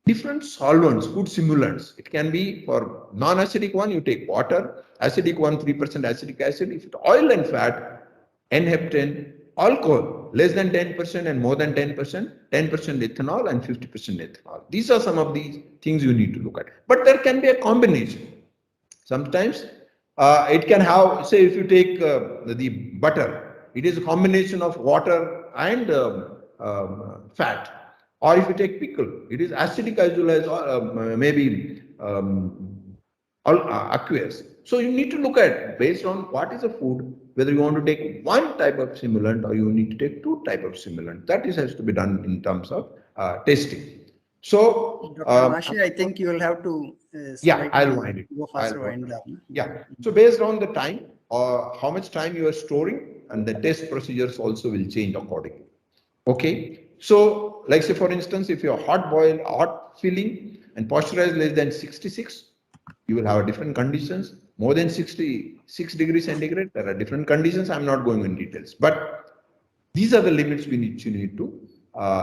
different solvents, food simulants. It can be for non-acidic one, you take water, acidic one, 3% acetic acid. If it's oil and fat, N-heptane, alcohol, less than 10% and more than 10%, 10% ethanol and 50% ethanol. These are some of the things you need to look at. But there can be a combination. Sometimes it can have, say if you take the butter, it is a combination of water and fat. Or if you take pickle, it is acidic as well as maybe aqueous. So you need to look at, based on what is the food, whether you want to take one type of stimulant or you need to take two type of stimulant. That is has to be done in terms of testing. So, Dr. Mashi, I think you will have to yeah, I'll wind it. Go faster, wind down. Yeah. So based on the time or how much time you are storing, and the test procedures also will change accordingly. Okay. So, like say for instance, if you are hot filling and pasteurized less than 66, you will have different conditions. More than 66 degrees centigrade, there are different conditions. I'm not going in details, but these are the limits you need to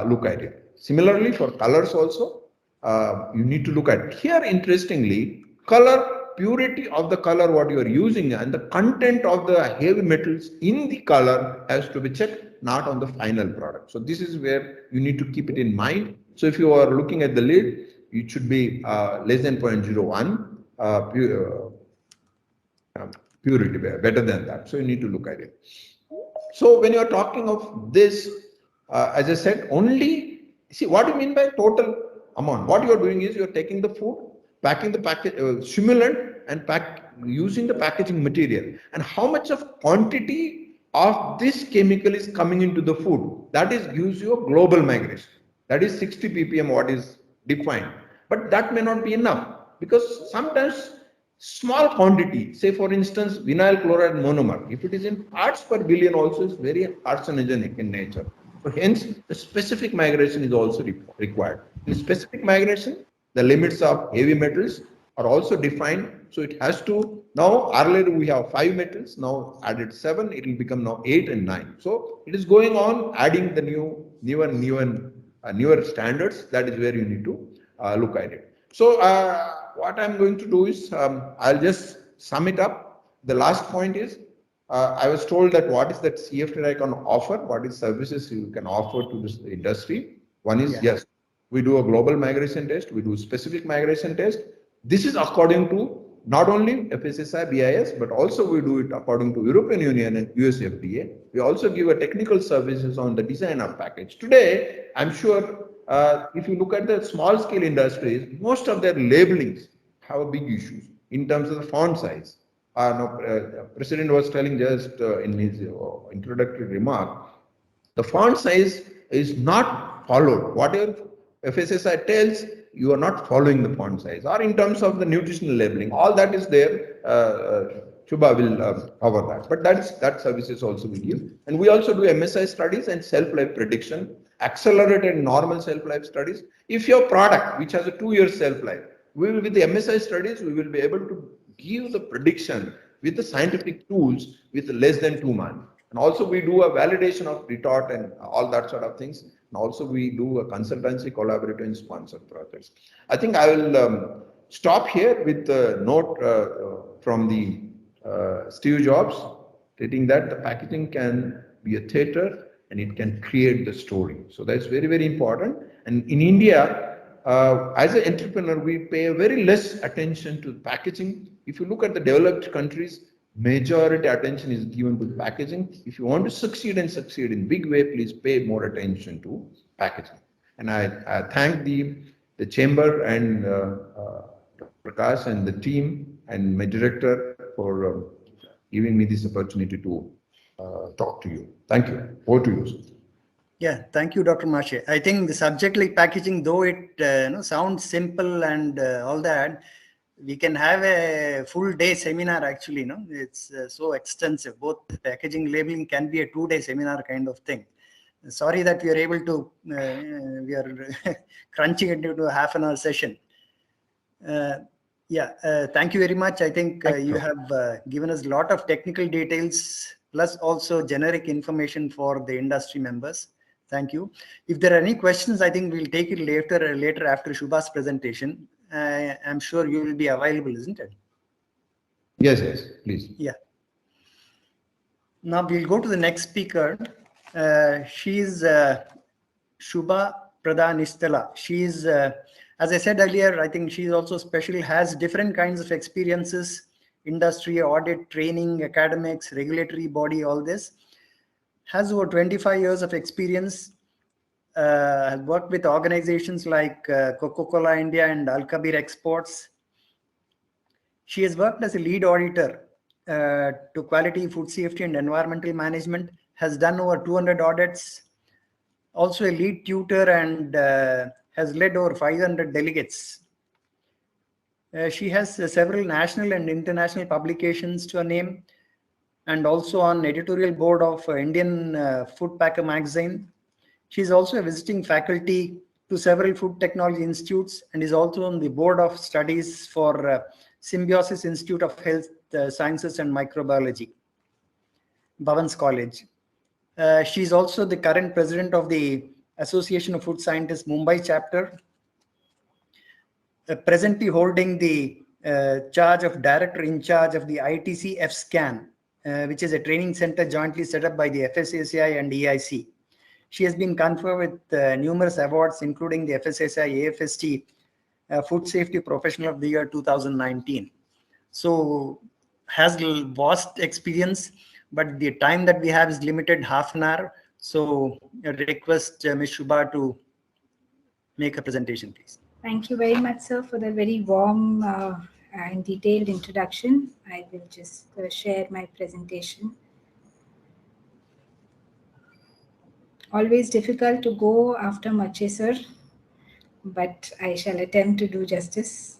look at it. Similarly, for colors also, you need to look at here. Interestingly, color, purity of the color what you are using and the content of the heavy metals in the color has to be checked, not on the final product. So this is where you need to keep it in mind. So if you are looking at the lid, it should be less than 0.01 purity, better than that. So you need to look at it. So when you are talking of this, as I said, only see what do you mean by total amount. What you are doing is you are taking the food, packing the package stimulant, and using the packaging material, and how much of quantity of this chemical is coming into the food. That is gives you a global migration. That is 60 ppm what is defined, but that may not be enough, because sometimes small quantity, say for instance vinyl chloride monomer, if it is in parts per billion also is very carcinogenic in nature. So hence the specific migration is also required. In specific migration, the limits of heavy metals are also defined. So it has to, now earlier we have 5 metals, now added 7, it will become now 8 and 9. So it is going on adding the newer standards. That is where you need to look at it. So what I'm going to do is I'll just sum it up. The last point is I was told that what is that CFTI can offer, what is services you can offer to this industry. One is, yes, we do a global migration test, we do specific migration test. This is according to not only FSSAI, BIS, but also we do it according to European Union and US FDA. We also give a technical services on the design of package. Today, I'm sure if you look at the small scale industries, most of their labelings have a big issues in terms of the font size. President was telling just in his introductory remark, the font size is not followed. Whatever FSSAI tells, you are not following the font size. Or in terms of the nutritional labeling, all that is there. Shubha will cover that. But that services also we give. And we also do MSI studies and self-life prediction, accelerated normal self-life studies. If your product, which has a 2-year self-life, we will, with the MSI studies, we will be able to give the prediction with the scientific tools with less than 2 months. And also we do a validation of retort and all that sort of things. And also we do a consultancy, collaborative and sponsored projects. I think I will stop here with a note from the Steve Jobs, stating that the packaging can be a theater and it can create the story. So that's very, very important. And in India, as an entrepreneur, we pay a very less attention to packaging. If you look at the developed countries, majority attention is given to packaging. If you want to succeed and succeed in big way, please pay more attention to packaging. And I thank the chamber and Prakash and the team and my director for giving me this opportunity to talk to you. Thank you. Over to you. Yeah, thank you, Dr. Mashi. I think the subject like packaging, though it sounds simple and all that, we can have a full day seminar actually. It's so extensive. Both packaging labeling can be a 2-day seminar kind of thing. Sorry that we are able to, we are crunching it into a half-an-hour session. Thank you very much. I think you have given us a lot of technical details, plus also generic information for the industry members. Thank you. If there are any questions, I think we'll take it later after Shubha's presentation. I'm sure you will be available, isn't it? Yes, please. Yeah. Now we'll go to the next speaker. She's Shubha Pradhanistala. She's, as I said earlier, I think she's also special, has different kinds of experiences, industry, audit, training, academics, regulatory body, all this. has over 25 years of experience, has worked with organizations like Coca-Cola India and Al-Kabir Exports. She has worked as a lead auditor to quality, food safety and environmental management, has done over 200 audits, also a lead tutor, and has led over 500 delegates. She has several national and international publications to her name, and also on editorial board of Indian Food Packer magazine. She is also a visiting faculty to several food technology institutes and is also on the board of studies for Symbiosis Institute of Health Sciences and Microbiology, Bhavans College. She is also the current president of the Association of Food Scientists Mumbai chapter, presently holding the charge of director in charge of the ITC FSCAN, which is a training center jointly set up by the FSSAI and EIC. She has been conferred with numerous awards, including the FSSAI AFST Food Safety Professional of the Year 2019. So has vast experience, but the time that we have is limited, half an hour. So I request Ms. Shubha to make a presentation, please. Thank you very much, sir, for the very warm and detailed introduction. I will just share my presentation. Always difficult to go after Mache, sir, but I shall attempt to do justice.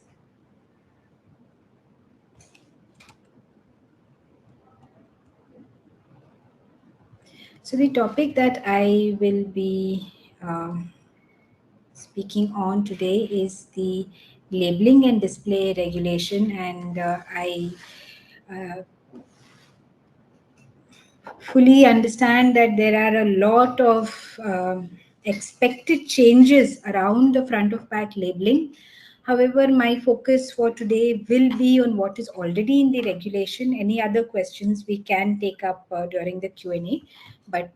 So the topic that I will be speaking on today is the labeling and display regulation, and I fully understand that there are a lot of expected changes around the front of pack labeling. However, my focus for today will be on what is already in the regulation. Any other questions we can take up during the Q&A, but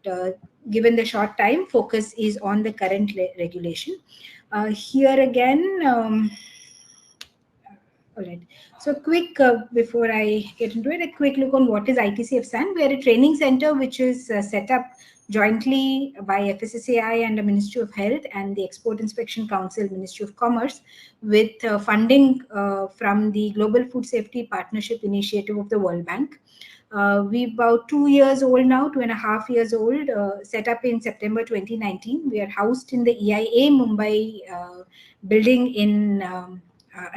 given the short time, focus is on the current regulation. Here again, all right. So quick, before I get into it, a quick look on what is ITC FSCAN. We are a training center which is set up jointly by FSSAI and the Ministry of Health and the Export Inspection Council, Ministry of Commerce, with funding from the Global Food Safety Partnership Initiative of the World Bank. We're about 2 years old now, 2.5 years old, set up in September 2019. We are housed in the EIA Mumbai building in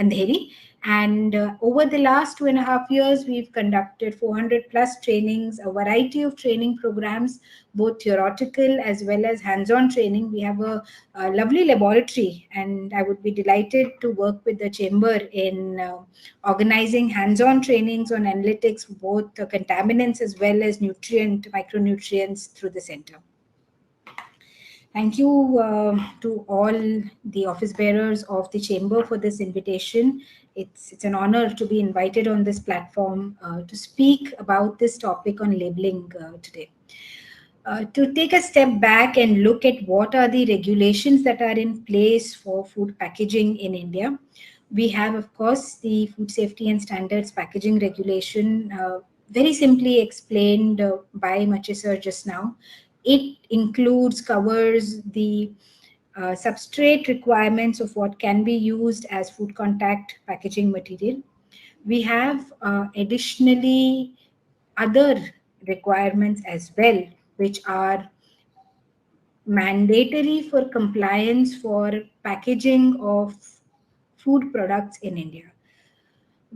Andheri. And over the last 2.5 years, we've conducted 400 plus trainings, a variety of training programs, both theoretical as well as hands-on training. We have a lovely laboratory, and I would be delighted to work with the chamber in organizing hands-on trainings on analytics, both contaminants as well as micronutrients through the center. Thank you to all the office bearers of the chamber for this invitation. It's an honor to be invited on this platform to speak about this topic on labeling today. To take a step back and look at what are the regulations that are in place for food packaging in India. We have, of course, the Food Safety and Standards Packaging Regulation, very simply explained by Mache sir just now. It covers the substrate requirements of what can be used as food contact packaging material. We have additionally other requirements as well, which are mandatory for compliance for packaging of food products in India.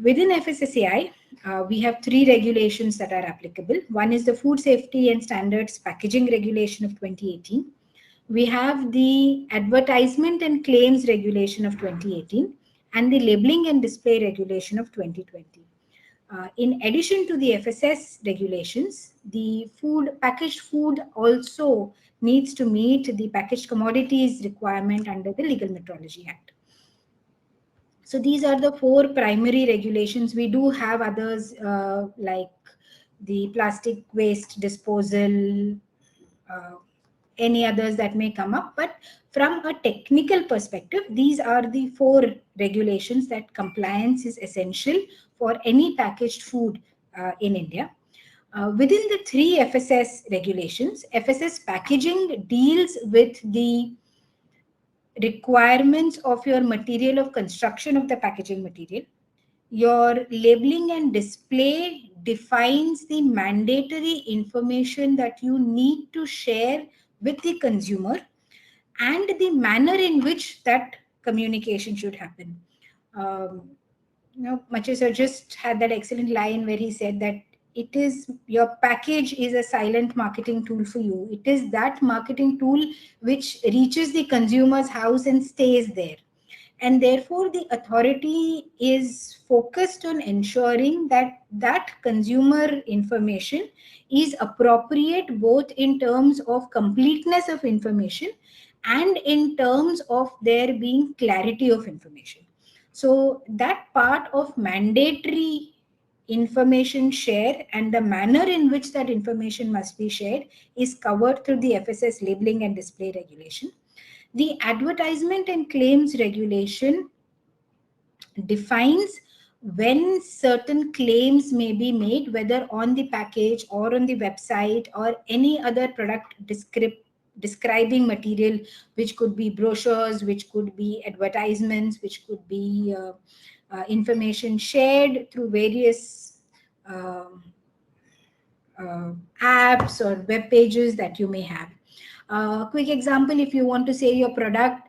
Within FSSAI, we have 3 regulations that are applicable. One is the Food Safety and Standards Packaging Regulation of 2018. We have the Advertisement and Claims Regulation of 2018 and the Labeling and Display Regulation of 2020. In addition to the FSS regulations, the packaged food also needs to meet the packaged commodities requirement under the Legal Metrology Act. So these are the 4 primary regulations. We do have others like the plastic waste disposal, any others that may come up. But from a technical perspective, these are the 4 regulations that compliance is essential for any packaged food in India. Within the 3 FSS regulations, FSS packaging deals with the requirements of your material of construction of the packaging material. Your labeling and display defines the mandatory information that you need to share with the consumer and the manner in which that communication should happen. Mache sir just had that excellent line where he said that it is your package is a silent marketing tool for you. It is that marketing tool which reaches the consumer's house and stays there. And therefore, the authority is focused on ensuring that that consumer information is appropriate both in terms of completeness of information and in terms of there being clarity of information. So that part of mandatory information share and the manner in which that information must be shared is covered through the FSS labeling and display regulation. The advertisement and claims regulation defines when certain claims may be made, whether on the package or on the website or any other product describing material, which could be brochures, which could be advertisements, which could be information shared through various apps or web pages that you may have. Quick example, if you want to say your product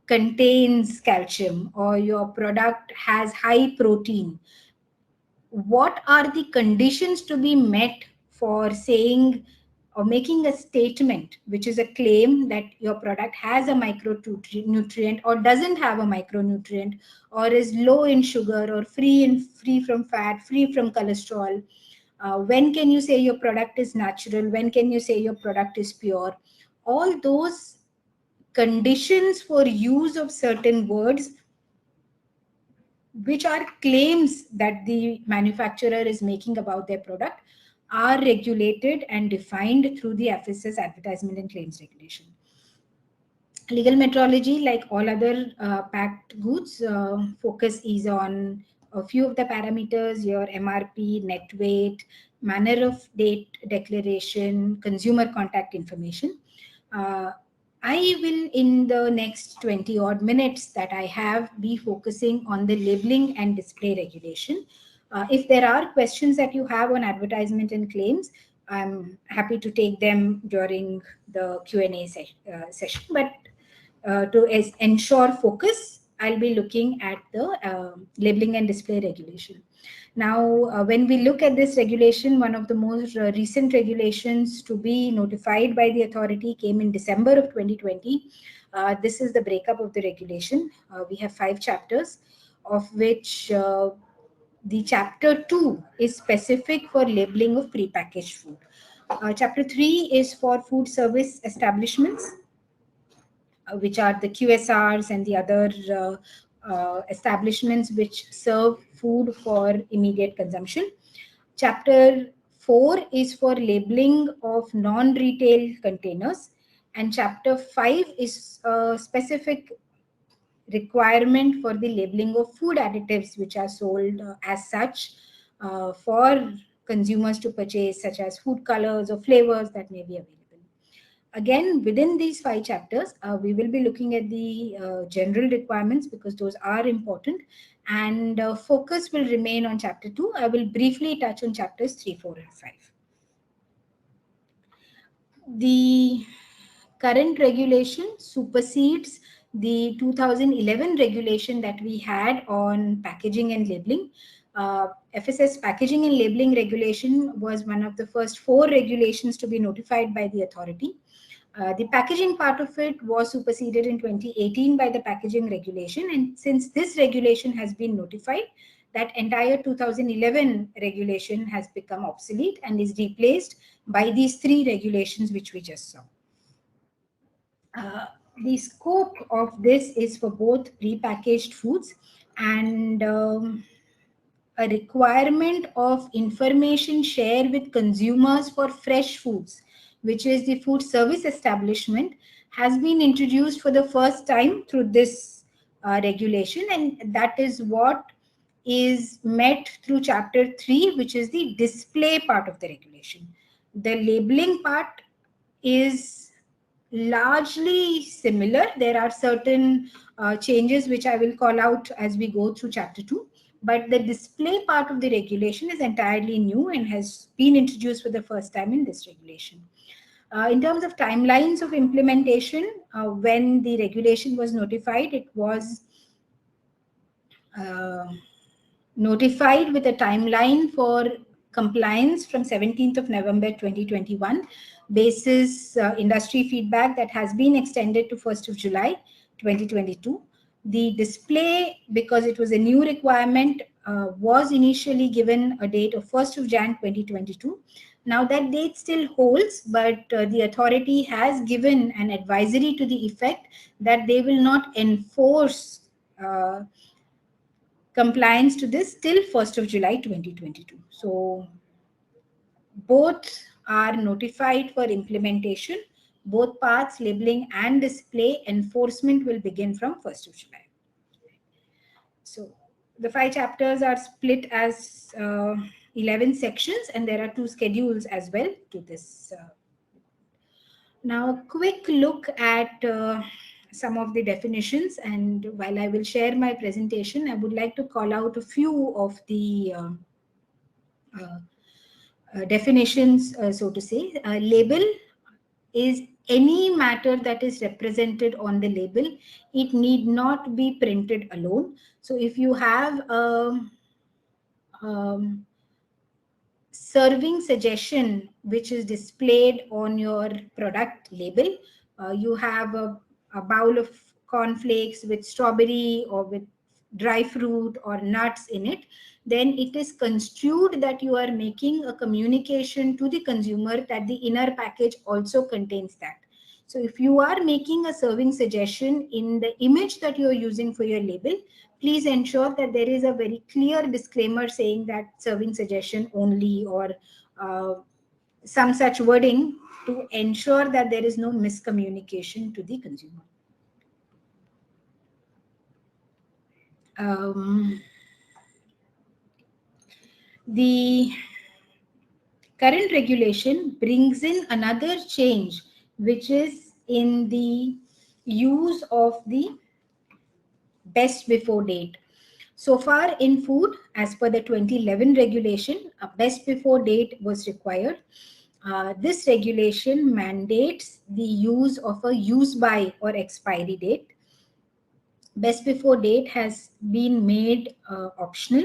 contains calcium or your product has high protein, what are the conditions to be met for saying or making a statement which is a claim that your product has a micronutrient or doesn't have a micronutrient or is low in sugar or free from fat, free from cholesterol? When can you say your product is natural? When can you say your product is pure? All those conditions for use of certain words, which are claims that the manufacturer is making about their product, are regulated and defined through the FSS advertisement and claims regulation. Legal metrology, like all other packed goods, focus is on a few of the parameters: your MRP, net weight, manner of date declaration, consumer contact information. I will, in the next 20 odd minutes that I have, be focusing on the labeling and display regulation. If there are questions that you have on advertisement and claims, I'm happy to take them during the Q&A session. But to ensure focus, I'll be looking at the labeling and display regulation. Now, when we look at this regulation, one of the most recent regulations to be notified by the authority came in December of 2020. This is the breakup of the regulation. We have 5 chapters, of which the chapter 2 is specific for labeling of prepackaged food. Chapter 3 is for food service establishments, which are the QSRs and the other establishments which serve food for immediate consumption. Chapter 4 is for labeling of non-retail containers, and chapter 5 is a specific requirement for the labeling of food additives which are sold as such for consumers to purchase, such as food colors or flavors that may be available. Again, within these 5 chapters, we will be looking at the general requirements because those are important, and focus will remain on chapter 2. I will briefly touch on chapters 3, 4, and 5. The current regulation supersedes the 2011 regulation that we had on packaging and labeling. FSS packaging and labeling regulation was one of the first 4 regulations to be notified by the authority. The packaging part of it was superseded in 2018 by the packaging regulation, and since this regulation has been notified, that entire 2011 regulation has become obsolete and is replaced by these 3 regulations which we just saw. The scope of this is for both prepackaged foods and a requirement of information shared with consumers for fresh foods, which is the food service establishment, has been introduced for the first time through this regulation, and that is what is met through chapter 3, which is the display part of the regulation. The labeling part is largely similar. There are certain changes which I will call out as we go through chapter 2. But the display part of the regulation is entirely new and has been introduced for the first time in this regulation. In terms of timelines of implementation, when the regulation was notified, it was notified with a timeline for compliance from 17th of November 2021, basis industry feedback that has been extended to 1st of July 2022. The display, because it was a new requirement, was initially given a date of 1st of Jan 2022. Now that date still holds, but the authority has given an advisory to the effect that they will not enforce compliance to this till 1st of July 2022. So both are notified for implementation. Both parts, labeling and display, enforcement will begin from 1st of July. So the 5 chapters are split as 11 sections, and there are 2 schedules as well to this. Now a quick look at some of the definitions, and while I will share my presentation, I would like to call out a few of the definitions, so to say. Label is any matter that is represented on the label. It need not be printed alone. So if you have a serving suggestion which is displayed on your product label, you have a bowl of cornflakes with strawberry or with dry fruit or nuts in it, then it is construed that you are making a communication to the consumer that the inner package also contains that. So if you are making a serving suggestion in the image that you are using for your label, please ensure that there is a very clear disclaimer saying that serving suggestion only, or some such wording to ensure that there is no miscommunication to the consumer. The current regulation brings in another change, which is in the use of the best before date. So far in food, as per the 2011 regulation, a best before date was required. This regulation mandates the use of a use by or expiry date. Best before date has been made optional.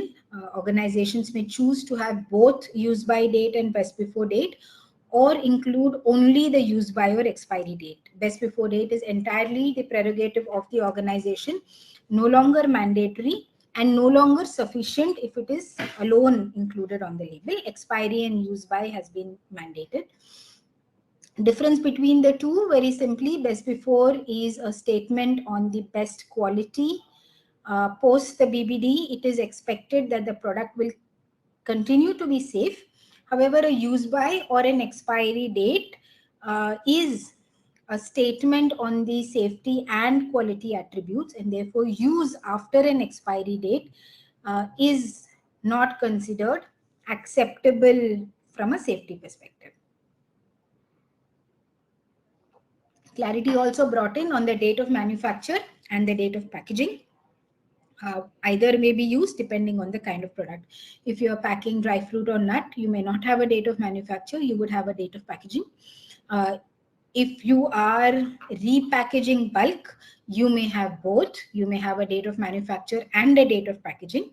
Organizations may choose to have both use by date and best before date, or include only the use by or expiry date. Best before date is entirely the prerogative of the organization, no longer mandatory and no longer sufficient if it is alone included on the label. Expiry and use by has been mandated. Difference between the two, very simply, best before is a statement on the best quality. Post the BBD, it is expected that the product will continue to be safe. However, a use by or an expiry date is a statement on the safety and quality attributes, and therefore use after an expiry date is not considered acceptable from a safety perspective. Clarity also brought in on the date of manufacture and the date of packaging. Either may be used depending on the kind of product. If you are packing dry fruit or nut, you may not have a date of manufacture, you would have a date of packaging. If you are repackaging bulk, you may have both. You may have a date of manufacture and a date of packaging.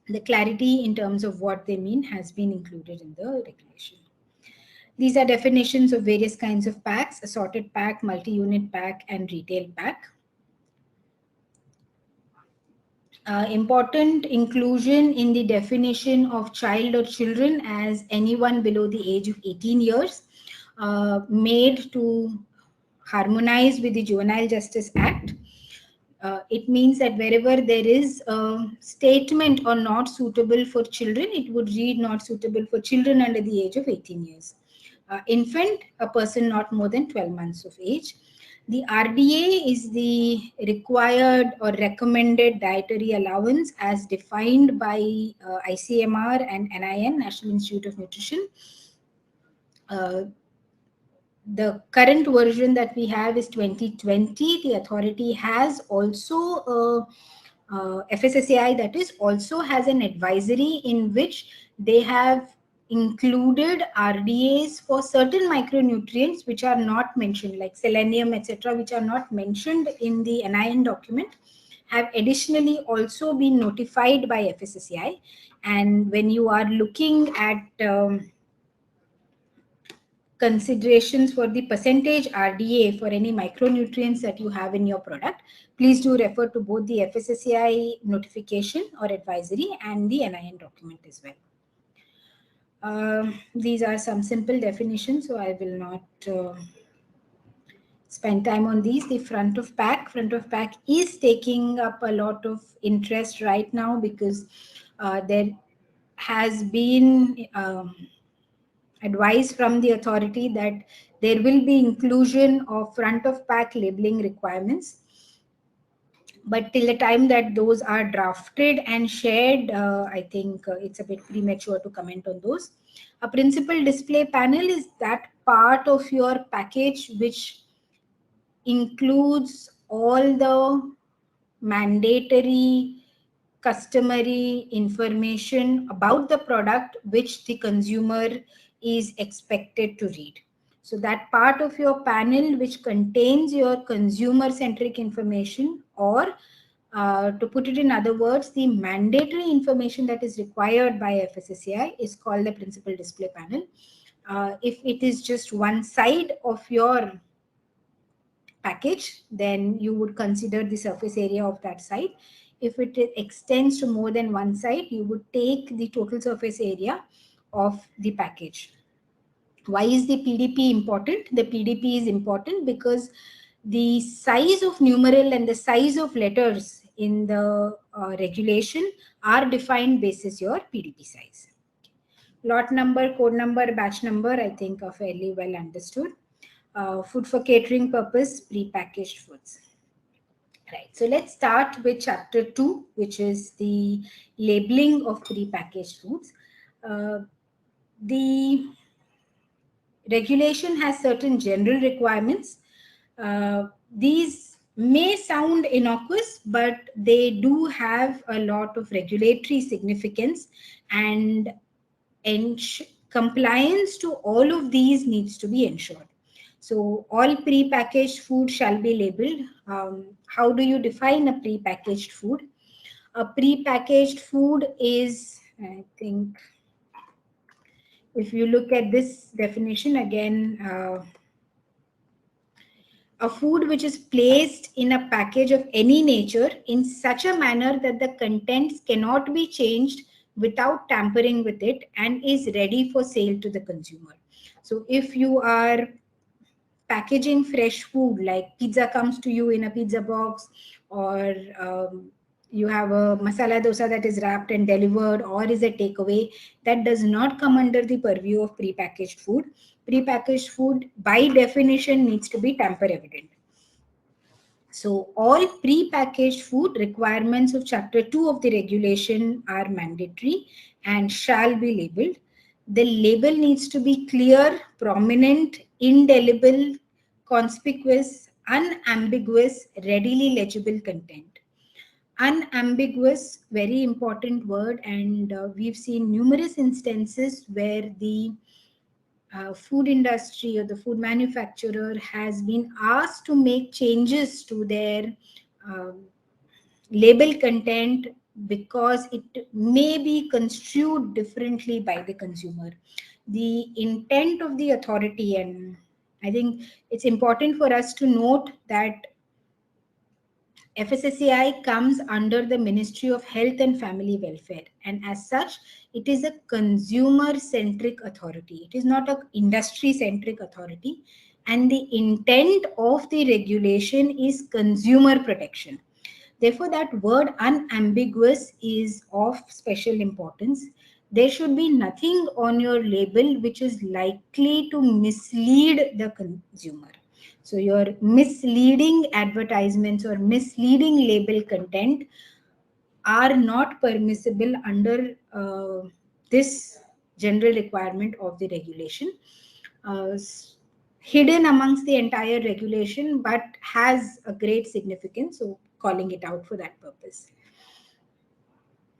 The clarity in terms of what they mean has been included in the regulation. These are definitions of various kinds of packs: assorted pack, multi-unit pack, and retail pack. Important inclusion in the definition of child or children as anyone below the age of 18 years, made to harmonize with the Juvenile Justice Act. It means that wherever there is a statement on not suitable for children, it would read not suitable for children under the age of 18 years. infant, a person not more than 12 months of age. The RDA is the required or recommended dietary allowance as defined by ICMR and NIN, National Institute of Nutrition. The current version that we have is 2020. The authority has also FSSAI that is also has an advisory in which they have included RDAs for certain micronutrients which are not mentioned, like selenium, etc., which are not mentioned in the NIN document, have additionally also been notified by FSSAI. And when you are looking at considerations for the percentage RDA for any micronutrients that you have in your product, please do refer to both the FSSAI notification or advisory and the NIN document as well. These are some simple definitions, so I will not spend time on these. The front of pack is taking up a lot of interest right now because there has been advice from the authority that there will be inclusion of front of pack labeling requirements. But till the time that those are drafted and shared, I think it's a bit premature to comment on those. A principal display panel is that part of your package which includes all the mandatory customary information about the product which the consumer is expected to read. So that part of your panel which contains your consumer-centric information, or to put it in other words, the mandatory information that is required by FSSAI is called the principal display panel. If it is just one side of your package, then you would consider the surface area of that side. If it extends to more than one side, you would take the total surface area of the package. Why is the PDP important? The PDP is important because the size of numeral and the size of letters in the regulation are defined basis your PDP size. Lot number, code number, batch number, I think are fairly well understood. Food for catering purpose, pre-packaged foods. Right, so let's start with chapter 2, which is the labeling of pre-packaged foods. The regulation has certain general requirements. These may sound innocuous, but they do have a lot of regulatory significance, and compliance to all of these needs to be ensured. So all pre-packaged food shall be labeled. How do you define a pre-packaged food? A pre-packaged food is, I think, if you look at this definition again, a food which is placed in a package of any nature in such a manner that the contents cannot be changed without tampering with it and is ready for sale to the consumer. So if you are packaging fresh food, like pizza comes to you in a pizza box, or you have a masala dosa that is wrapped and delivered, or is a takeaway, that does not come under the purview of pre-packaged food. Pre-packaged food by definition needs to be tamper evident. So all pre-packaged food requirements of chapter 2 of the regulation are mandatory and shall be labeled. The label needs to be clear, prominent, indelible, conspicuous, unambiguous, readily legible content. Unambiguous, very important word, and we've seen numerous instances where the food industry or the food manufacturer has been asked to make changes to their label content because it may be construed differently by the consumer. The intent of the authority, and I think it's important for us to note that FSSAI comes under the Ministry of Health and Family Welfare, and as such, it is a consumer-centric authority. It is not an industry-centric authority, and the intent of the regulation is consumer protection. Therefore, that word unambiguous is of special importance. there should be nothing on your label which is likely to mislead the consumer. So your misleading advertisements or misleading label content are not permissible under this general requirement of the regulation. Hidden amongst the entire regulation, but has a great significance, so calling it out for that purpose.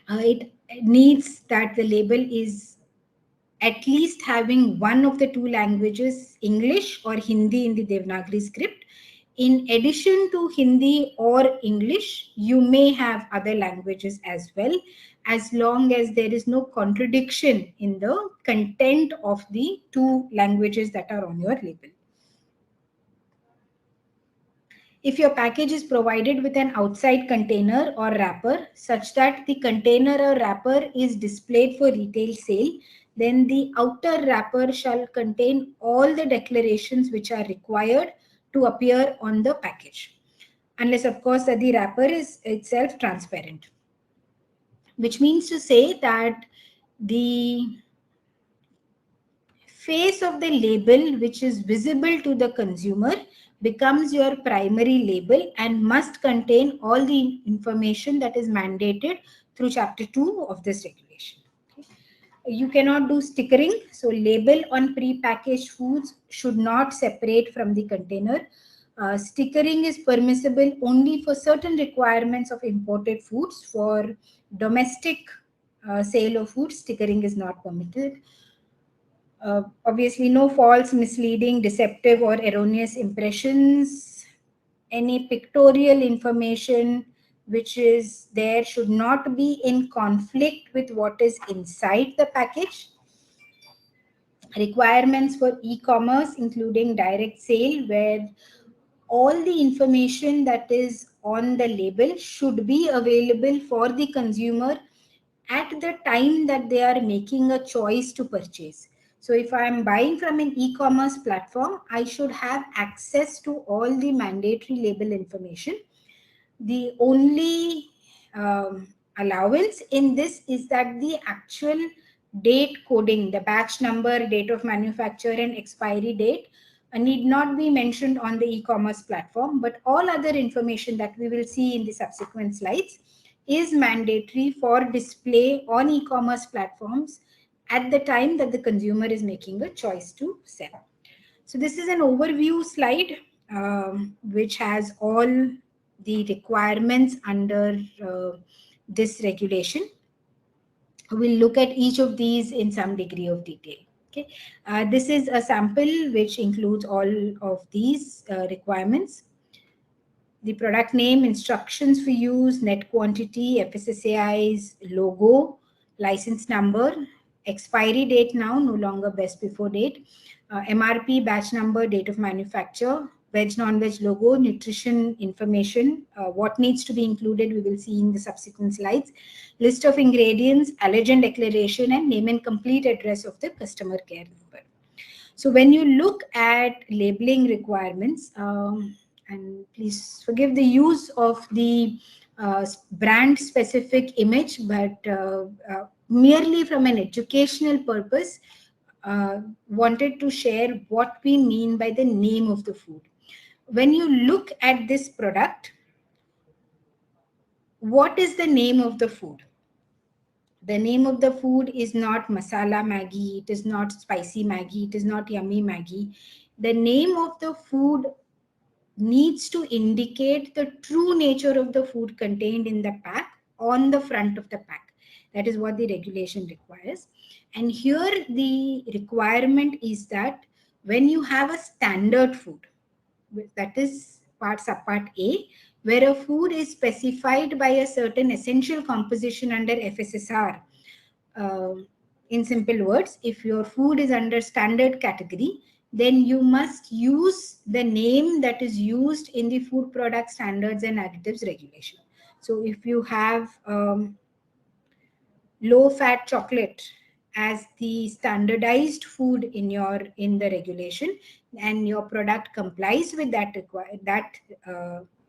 It needs that the label is at least having one of the two languages, English or Hindi in the Devanagari script. In addition to Hindi or English, you may have other languages as well, as long as there is no contradiction in the content of the two languages that are on your label. If your package is provided with an outside container or wrapper such that the container or wrapper is displayed for retail sale, then the outer wrapper shall contain all the declarations which are required to appear on the package, unless of course that the wrapper is itself transparent, which means to say that the face of the label which is visible to the consumer becomes your primary label and must contain all the information that is mandated through Chapter 2 of this regulation. You cannot do stickering, so label on pre-packaged foods should not separate from the container. Stickering is permissible only for certain requirements of imported foods. For domestic sale of foods, stickering is not permitted. Obviously, no false, misleading, deceptive, or erroneous impressions. Any pictorial information which is there should not be in conflict with what is inside the package. Requirements for e-commerce, including direct sale, where all the information that is on the label should be available for the consumer at the time that they are making a choice to purchase. So if I am buying from an e-commerce platform, I should have access to all the mandatory label information. The only allowance in this is that the actual date coding, the batch number, date of manufacture, and expiry date need not be mentioned on the e-commerce platform, but all other information that we will see in the subsequent slides is mandatory for display on e-commerce platforms at the time that the consumer is making a choice to sell. So this is an overview slide which has all the requirements under this regulation. We'll look at each of these in some degree of detail. Okay, this is a sample which includes all of these requirements. The product name, instructions for use, net quantity, FSSAI's logo, license number, expiry date now, no longer best before date, MRP, batch number, date of manufacture, veg, non-veg logo, nutrition information, what needs to be included we will see in the subsequent slides, list of ingredients, allergen declaration, and name and complete address of the customer care number. So when you look at labeling requirements, and please forgive the use of the brand specific image, but merely from an educational purpose, wanted to share what we mean by the name of the food. When you look at this product, what is the name of the food? The name of the food is not masala Maggi, it is not spicy Maggi, it is not yummy Maggi. The name of the food needs to indicate the true nature of the food contained in the pack on the front of the pack. That is what the regulation requires. And here the requirement is that when you have a standard food, that is subpart A, where a food is specified by a certain essential composition under FSSR. In simple words, if your food is under standard category, then you must use the name that is used in the Food Product Standards and Additives Regulation. So if you have low-fat chocolate as the standardized food in the regulation, and your product complies with that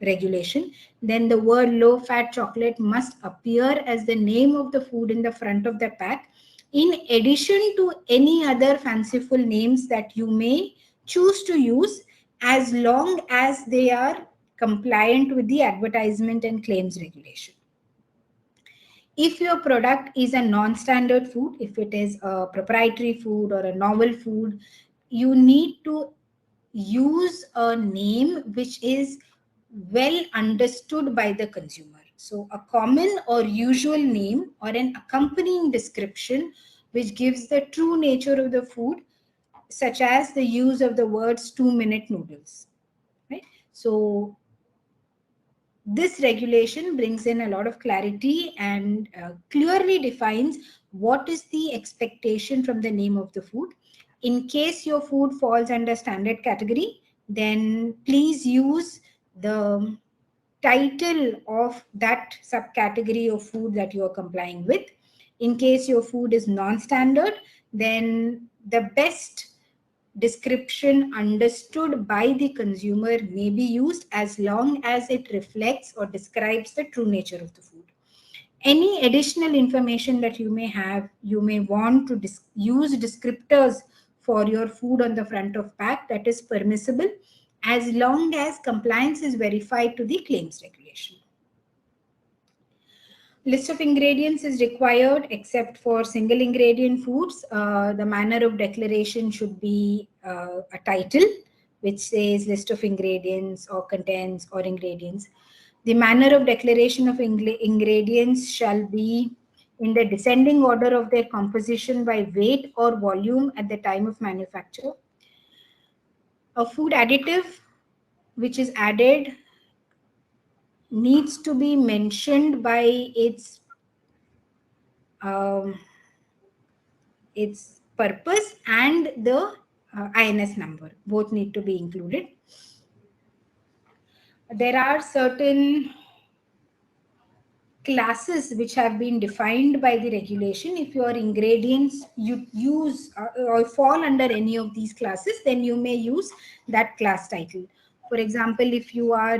regulation, then the word low-fat chocolate must appear as the name of the food in the front of the pack, in addition to any other fanciful names that you may choose to use, as long as they are compliant with the advertisement and claims regulation. If your product is a non-standard food, if it is a proprietary food or a novel food, you need to use a name which is well understood by the consumer. So a common or usual name or an accompanying description which gives the true nature of the food, such as the use of the words 2-minute noodles, right? So this regulation brings in a lot of clarity and clearly defines what is the expectation from the name of the food. In case your food falls under standard category, then please use the title of that subcategory of food that you are complying with. In case your food is non-standard, then the best description understood by the consumer may be used as long as it reflects or describes the true nature of the food. Any additional information that you may have, you may want to use descriptors for your food on the front of pack, that is permissible as long as compliance is verified to the claims regulation. List of ingredients is required except for single ingredient foods. The manner of declaration should be a title which says list of ingredients or contents or ingredients. The manner of declaration of ingredients shall be in the descending order of their composition by weight or volume at the time of manufacture. A food additive which is added needs to be mentioned by its purpose and the INS number. Both need to be included. There are certain classes which have been defined by the regulation. If your ingredients you use or fall under any of these classes, then you may use that class title. For example, if you are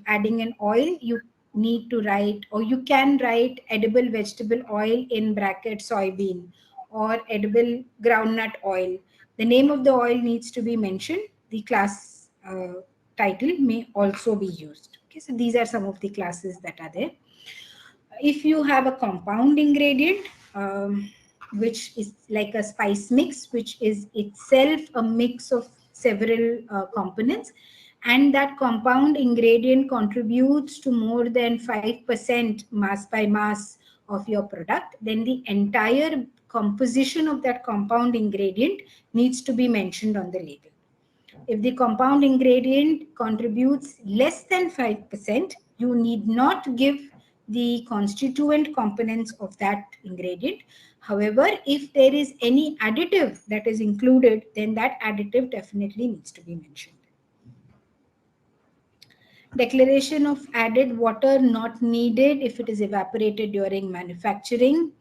adding an oil, you need to write, or you can write edible vegetable oil in bracket soybean or edible groundnut oil. The name of the oil needs to be mentioned. The class title may also be used. Okay, so these are some of the classes that are there. If you have a compound ingredient, which is like a spice mix, which is itself a mix of several components, and that compound ingredient contributes to more than 5% mass by mass of your product, then the entire composition of that compound ingredient needs to be mentioned on the label. If the compound ingredient contributes less than 5%, you need not give the constituent components of that ingredient. However, if there is any additive that is included, then that additive definitely needs to be mentioned. Declaration of added water not needed if it is evaporated during manufacturing.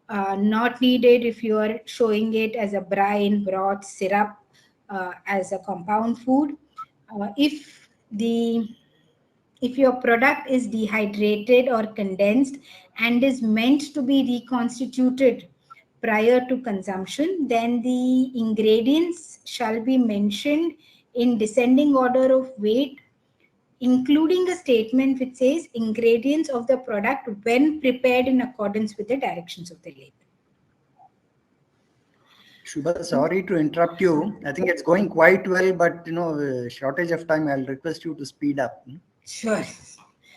Not needed if you are showing it as a brine, broth, syrup, as a compound food. If your product is dehydrated or condensed and is meant to be reconstituted prior to consumption, then the ingredients shall be mentioned in descending order of weight, including a statement which says ingredients of the product when prepared in accordance with the directions of the label. Shubha, sorry to interrupt you. I think it's going quite well, but shortage of time. I'll request you to speed up. Sure.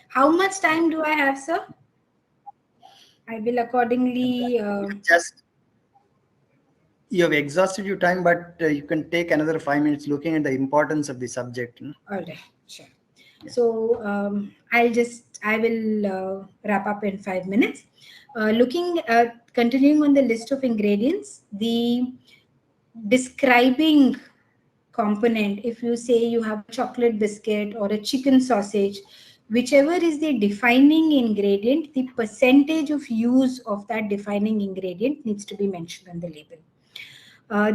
How much time do I have, sir? I will accordingly. You have exhausted your time, but you can take another 5 minutes looking at the importance of the subject. All right, sure. So I will wrap up in 5 minutes. Continuing on the list of ingredients, the describing component, if you say you have a chocolate biscuit or a chicken sausage, whichever is the defining ingredient, the percentage of use of that defining ingredient needs to be mentioned on the label.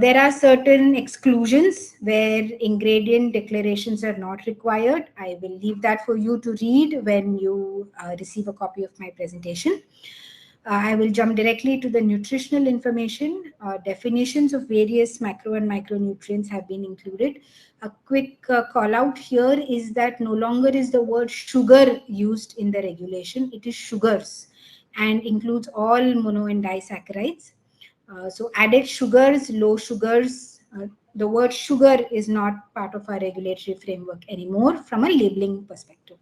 There are certain exclusions where ingredient declarations are not required. I will leave that for you to read when you receive a copy of my presentation. I will jump directly to the nutritional information. Definitions of various macro and micronutrients have been included. A quick call out here is that no longer is the word sugar used in the regulation. It is sugars and includes all mono and disaccharides. So added sugars, low sugars, the word sugar is not part of our regulatory framework anymore from a labeling perspective.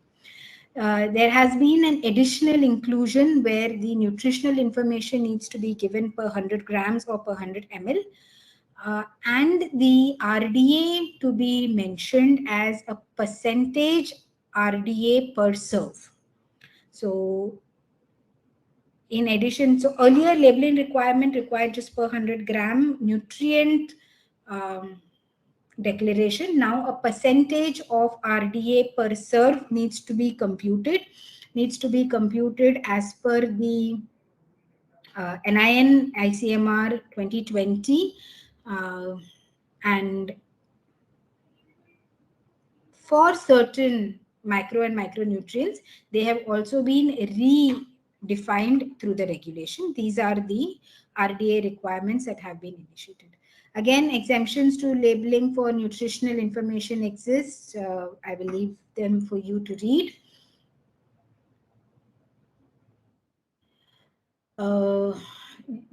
There has been an additional inclusion where the nutritional information needs to be given per 100 grams or per 100 ml. And the RDA to be mentioned as a percentage RDA per serve. So in addition, so earlier labeling requirement required just per 100 gram nutrient declaration. Now a percentage of RDA per serve needs to be computed as per the NIN ICMR 2020 and for certain macro and micronutrients, they have also been redefined through the regulation. These are the RDA requirements that have been initiated. Again, exemptions to labeling for nutritional information exist. I will leave them for you to read.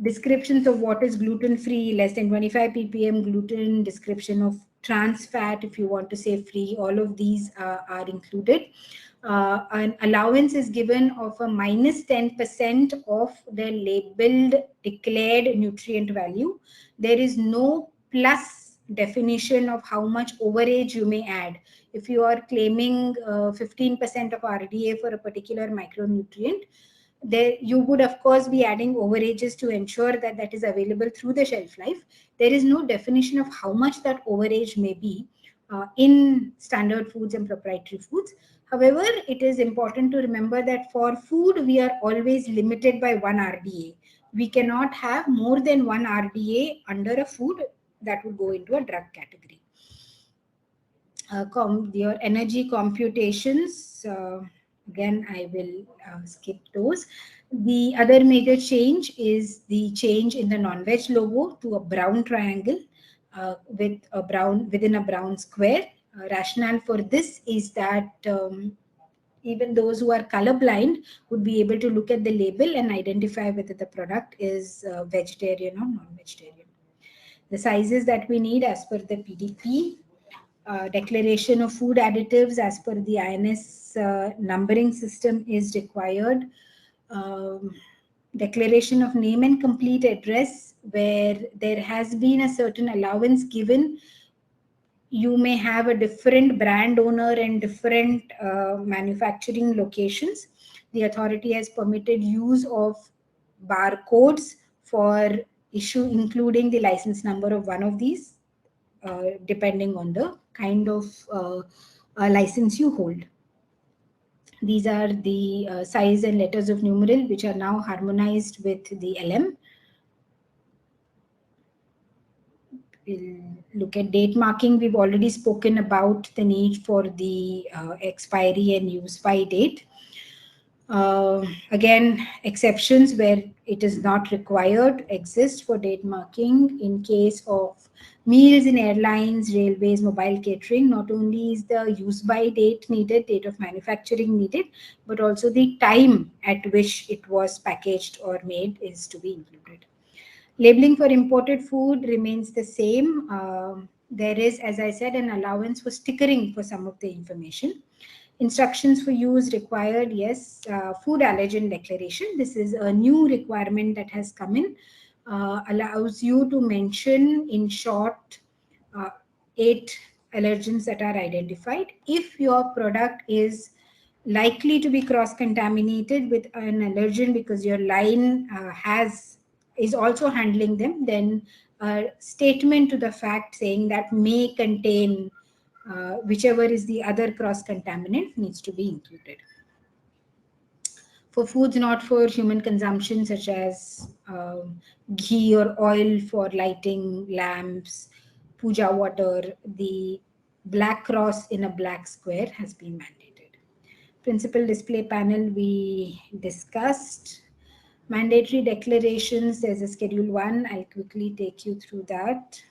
Descriptions of what is gluten-free, less than 25 ppm gluten, description of trans fat, if you want to say free, all of these are included. An allowance is given of a minus 10% of the labeled declared nutrient value. There is no plus definition of how much overage you may add. If you are claiming 15% of RDA for a particular micronutrient, there you would of course be adding overages to ensure that that is available through the shelf life. There is no definition of how much that overage may be in standard foods and proprietary foods. However, it is important to remember that for food, we are always limited by 1 RDA. We cannot have more than 1 RDA under a food that would go into a drug category. Your energy computations, again, I will skip those. The other major change is the change in the non-veg logo to a brown triangle with a brown within a brown square. Rationale for this is that even those who are colorblind would be able to look at the label and identify whether the product is vegetarian or non-vegetarian. The sizes that we need as per the PDP. Declaration of food additives as per the INS numbering system is required. Declaration of name and complete address, where there has been a certain allowance given. You may have a different brand owner and different manufacturing locations. The authority has permitted use of barcodes for issue, including the license number of one of these, depending on the kind of license you hold. These are the size and letters of numeral which are now harmonized with the LM. We'll look at date marking. We've already spoken about the need for the expiry and use by date. Again, exceptions where it is not required exist for date marking. In case of meals in airlines, railways, mobile catering, not only is the use by date needed, date of manufacturing needed, but also the time at which it was packaged or made is to be included. Labeling for imported food remains the same. There is, as I said, an allowance for stickering for some of the information. Instructions for use required, yes. Food allergen declaration. This is a new requirement that has come in. Allows you to mention in short 8 allergens that are identified. If your product is likely to be cross-contaminated with an allergen because your line is also handling them, then a statement to the fact saying that may contain whichever is the other cross-contaminant needs to be included. For foods not for human consumption, such as ghee or oil for lighting lamps, puja water, the black cross in a black square has been mandated. Principal display panel we discussed. Mandatory declarations, there's a Schedule 1. I'll quickly take you through that.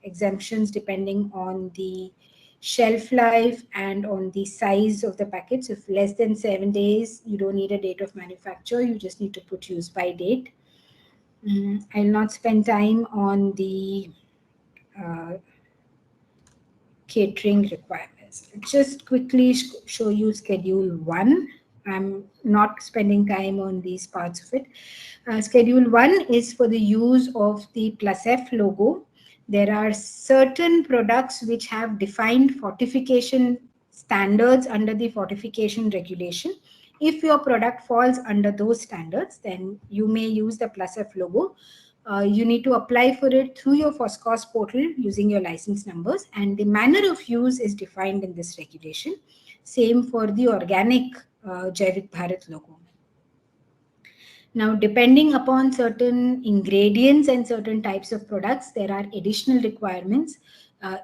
Exemptions depending on the shelf life and on the size of the packets. If less than 7 days, you don't need a date of manufacture. You just need to put use by date. I'll not spend time on the catering requirements. I'll just quickly show you Schedule 1. I'm not spending time on these parts of it. Schedule 1 is for the use of the +F logo. There are certain products which have defined fortification standards under the fortification regulation. If your product falls under those standards, then you may use the +F logo. You need to apply for it through your FOSCOS portal using your license numbers, and the manner of use is defined in this regulation. Same for the organic Jaivik Bharat logo. Now, depending upon certain ingredients and certain types of products, there are additional requirements.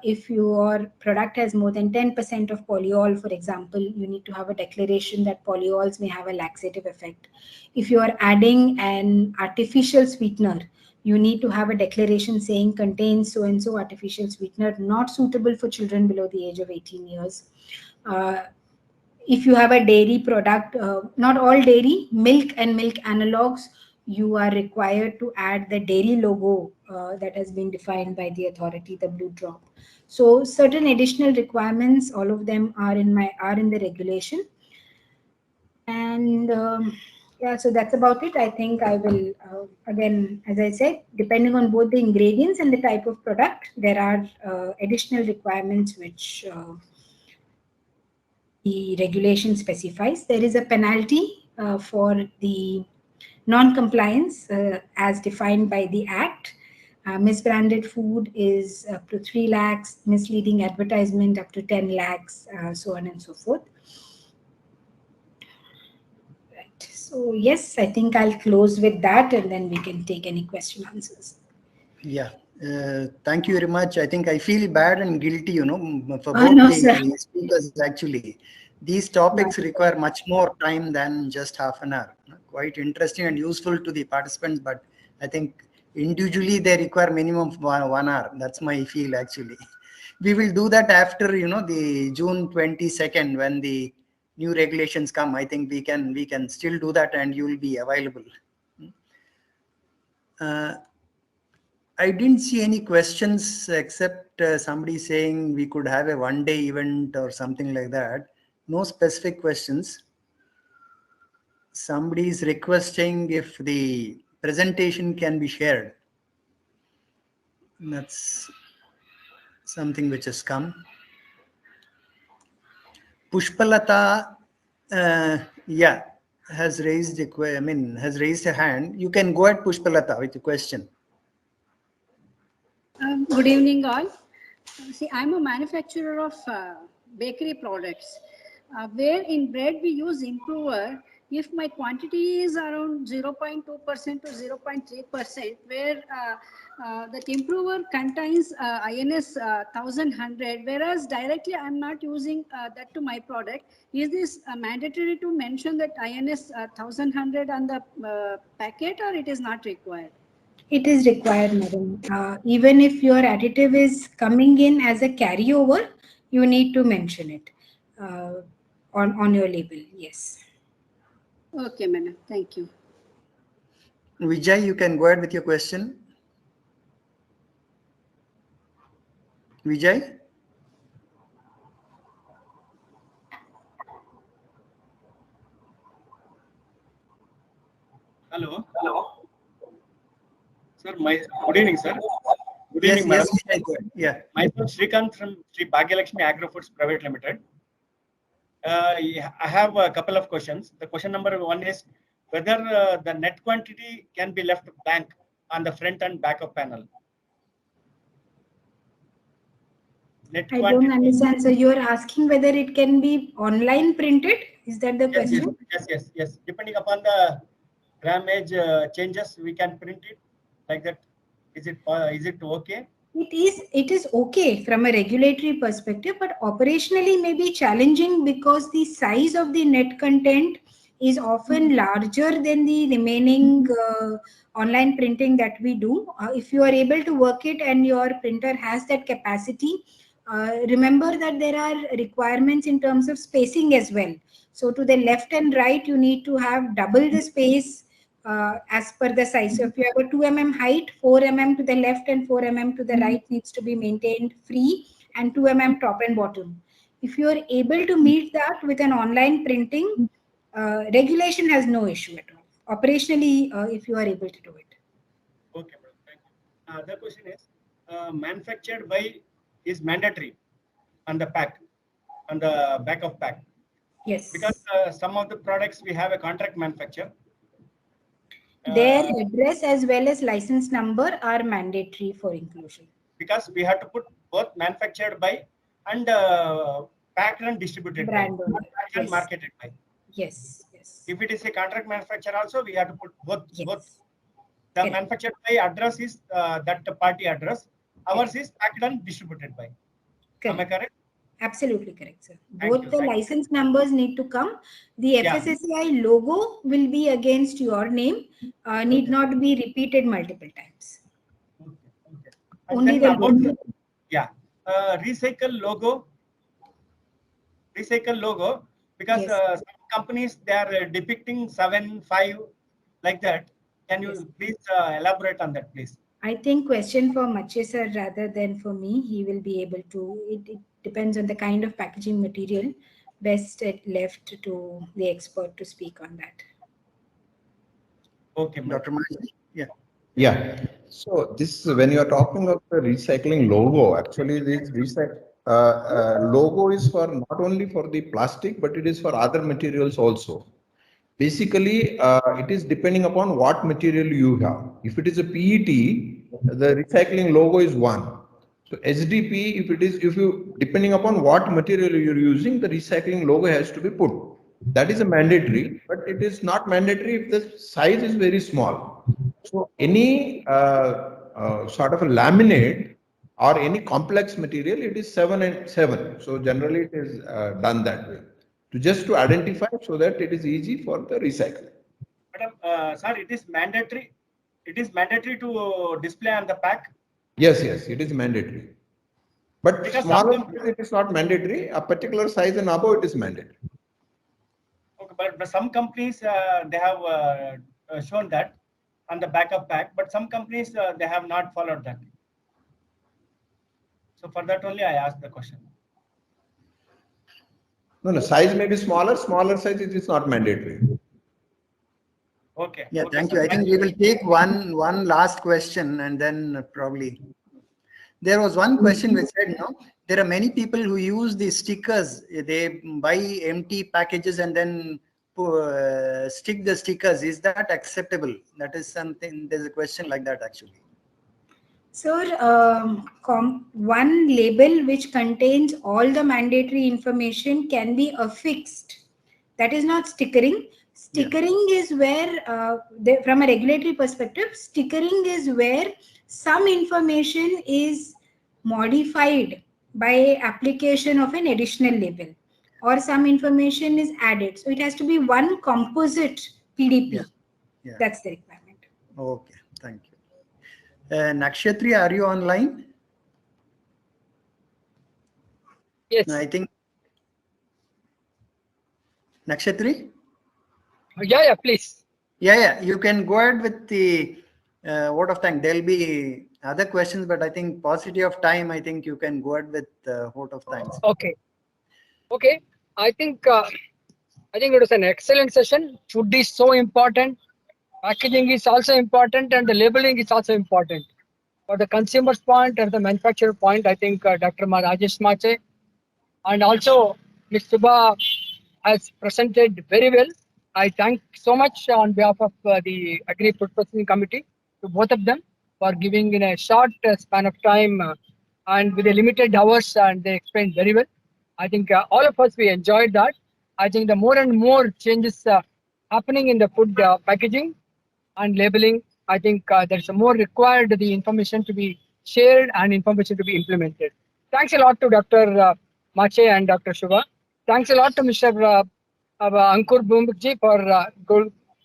If your product has more than 10% of polyol, for example, you need to have a declaration that polyols may have a laxative effect. If you are adding an artificial sweetener, you need to have a declaration saying contains so-and-so artificial sweetener, not suitable for children below the age of 18 years. If you have a dairy product, not all dairy, milk and milk analogs, you are required to add the dairy logo that has been defined by the authority, the blue drop. So certain additional requirements, all of them are in the regulation. And yeah, so that's about it. I think I will, again, as I said, depending on both the ingredients and the type of product, there are additional requirements which the regulation specifies. There is a penalty for the non-compliance as defined by the Act. Misbranded food is up to 3 lakhs, misleading advertisement up to 10 lakhs, so on and so forth. Right. So yes, I think I'll close with that and then we can take any question answers. Yeah. Thank you very much. I think I feel bad and guilty, for both the speakers actually. These topics require much more time than just half an hour. Quite interesting and useful to the participants, but I think individually they require minimum 1 hour. That's my feel actually. We will do that after, the June 22nd when the new regulations come. I think we can still do that and you will be available. I didn't see any questions except somebody saying we could have a one-day event or something like that. No specific questions. Somebody is requesting if the presentation can be shared. That's something which has come. Pushpalata, has raised a hand. You can go ahead, Pushpalata, with a question. Good evening, all. See, I'm a manufacturer of bakery products. Where in bread we use improver, if my quantity is around 0.2% to 0.3%, where that improver contains INS 1100, whereas directly I'm not using that to my product, is this mandatory to mention that INS 1100 on the packet, or it is not required? It is required, madam. Even if your additive is coming in as a carryover, you need to mention it on your label. Yes. Okay, madam. Thank you. Vijay, you can go ahead with your question. Vijay? Hello. Sir, good evening, sir. Good evening, madam. Yeah. Myself, Srikanth from Sri Bhagyalakshmi Agro Foods Private Limited. I have a couple of questions. The question number 1 is whether the net quantity can be left blank on the front and back of panel. I don't understand. So you're asking whether it can be online printed? Is that the question? Yes. Depending upon the grammage changes, we can print it like that. Is it okay? It is okay from a regulatory perspective, but operationally may be challenging because the size of the net content is often larger than the remaining online printing that we do. If you are able to work it and your printer has that capacity, remember that there are requirements in terms of spacing as well. So to the left and right, you need to have double the space as per the size. So if you have a 2 mm height, 4 mm to the left and 4 mm to the right needs to be maintained free, and 2 mm top and bottom. If you are able to meet that with an online printing, regulation has no issue at all. Operationally, if you are able to do it. Okay, madam. Thank you. The question is, manufactured by is mandatory on the pack, on the back of pack. Yes. Because some of the products we have a contract manufacturer. Their address as well as license number are mandatory for inclusion. Because we have to put both manufactured by and packed and distributed Brand by, owner. packed and marketed by. Yes, yes. If it is a contract manufacturer also, we have to put both. Yes. Both. The manufactured by address is that party address. Ours is packed and distributed by. Correct. Am I correct? Absolutely correct, sir. Thank Both you, the thank you. license numbers need to come. The FSSAI logo will be against your name, need not be repeated multiple times. Okay. Only then the about logo. recycle logo, because Yes. some companies they are depicting 7, 5 like that. Can you Yes. please elaborate on that, please? I think question for Mache sir rather than for me. He will be able to. It depends on the kind of packaging material. Best left to the expert to speak on that. Okay, Dr. Mache? Yeah. Yeah. So this is when you are talking of the recycling logo, actually this logo is for not only for the plastic, but it is for other materials also. Basically, it is depending upon what material you have. If it is a PET, the recycling logo is one. So SDP, depending upon what material you're using, the recycling logo has to be put. That is a mandatory, but it is not mandatory if the size is very small. So any sort of a laminate or any complex material, it is 7 and 7. So generally it is done that way. Just to identify so that it is easy for the recycling. Madam, sir, it is mandatory. It is mandatory to display on the pack. Yes, it is mandatory. But Because smaller size, it is not mandatory. A particular size and above, it is mandatory. Okay, but some companies they have shown that on the back of pack, but some companies they have not followed that. So for that only I asked the question. No, size may be smaller. Smaller size, it is not mandatory. Okay. Yeah, okay, thank sir. you. I think we will take one last question and then probably. There was one question which said, there are many people who use the stickers. They buy empty packages and then stick the stickers. Is that acceptable? That is something, there's a question like that actually. Sir, one label which contains all the mandatory information can be affixed. That is not stickering. Stickering is where, from a regulatory perspective, stickering is where some information is modified by application of an additional label or some information is added. So it has to be one composite PDP. Yeah. That's the requirement. Okay, thank you. Nakshatri, are you online? Yes. No, I think. Nakshatri? Yeah, please. Yeah, you can go ahead with the vote of thanks. There'll be other questions, but I think paucity of time, I think you can go ahead with vote of thanks. Okay. I think it was an excellent session. Food is so important. Packaging is also important, and the labeling is also important. For the consumer's point and the manufacturer point, I think Dr. Rajesh Mache and also Ms. Subha has presented very well. I thank so much on behalf of the Agri Food Processing Committee to both of them for giving in a short span of time and with a limited hours, and they explained very well. I think all of us, we enjoyed that. I think the more and more changes happening in the food packaging and labeling, I think there's more required the information to be shared and information to be implemented. Thanks a lot to Dr. Mache and Dr. Shubha. Thanks a lot to Mr. Ankur Bhumikji for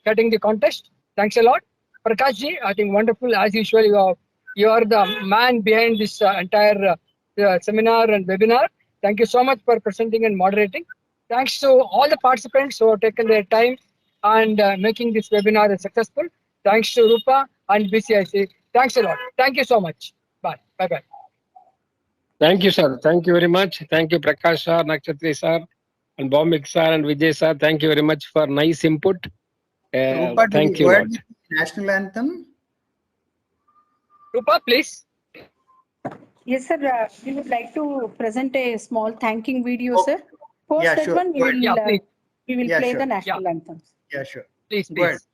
getting the contest. Thanks a lot. Prakashji, I think wonderful as usual. You are the man behind this entire seminar and webinar. Thank you so much for presenting and moderating. Thanks to all the participants who have taken their time and making this webinar successful. Thanks to Rupa and BCIC. Thanks a lot. Thank you so much. Bye. Bye-bye. Thank you, sir. Thank you very much. Thank you, Prakash sir, Nakshatri sir, and Bhaumik sir, and Vijay sir. Thank you very much for nice input. Rupa, Thank you, Lord. National anthem. Rupa, please. Yes, sir. We would like to present a small thanking video, sir. Post Yeah, that sure. one, we will, Yeah, play sure. the national anthems. Yeah, sure. Please, Go ahead. please.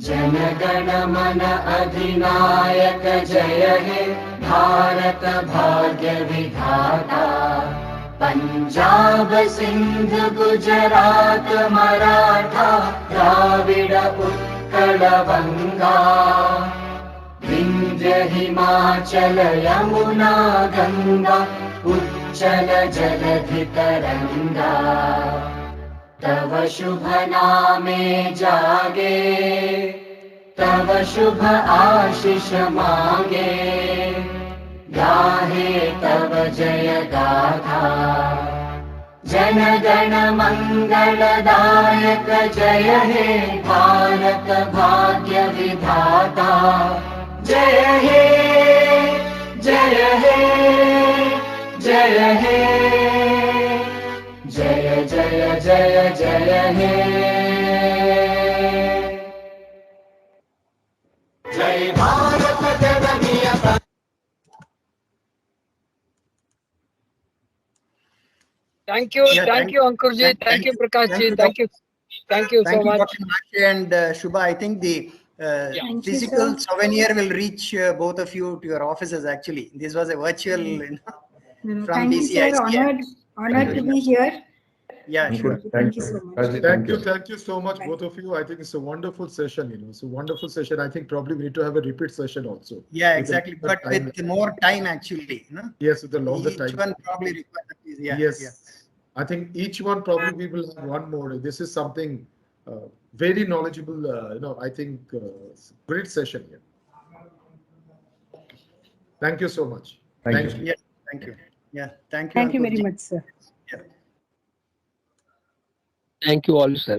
जनगण मन अधिनायक जय हे भारत भाग्य विधाता पंजाब सिंध गुजरात मराठा द्राविड उत्कल बंगा विंध्य हिमाचल यमुना गंगा उच्चल जलधि तरंगा तव शुभ नामे जागे तव शुभ आशीष मांगे गाहे तव जय गाथा जन गण मंगलदायक जय हे भारत भाग्य विधाता जय हे जय हे जय हे जय जय जय जय हे जय भारत जननी Thank you, thank you, Ankurji, thank you, Prakashji, thank you so much. Dr. Machi and Shubha. I think the physical souvenir will reach both of you to your offices. Actually, this was a virtual from thank you, sir. Honored to be here. Yeah, sure. Thank you Thank you so much, both of you. I think it's a wonderful session. It's a wonderful session. I think probably we need to have a repeat session also. Yeah, exactly. But with more time, actually. Yes, with the longer time. Each one probably requires. Yes. Yeah. I think each one probably we will have one more. This is something very knowledgeable. I think great session here. Thank you so much. Thank you. Yeah, thank you. Yeah, thank you. Thank you very much, sir. Thank you all, sir.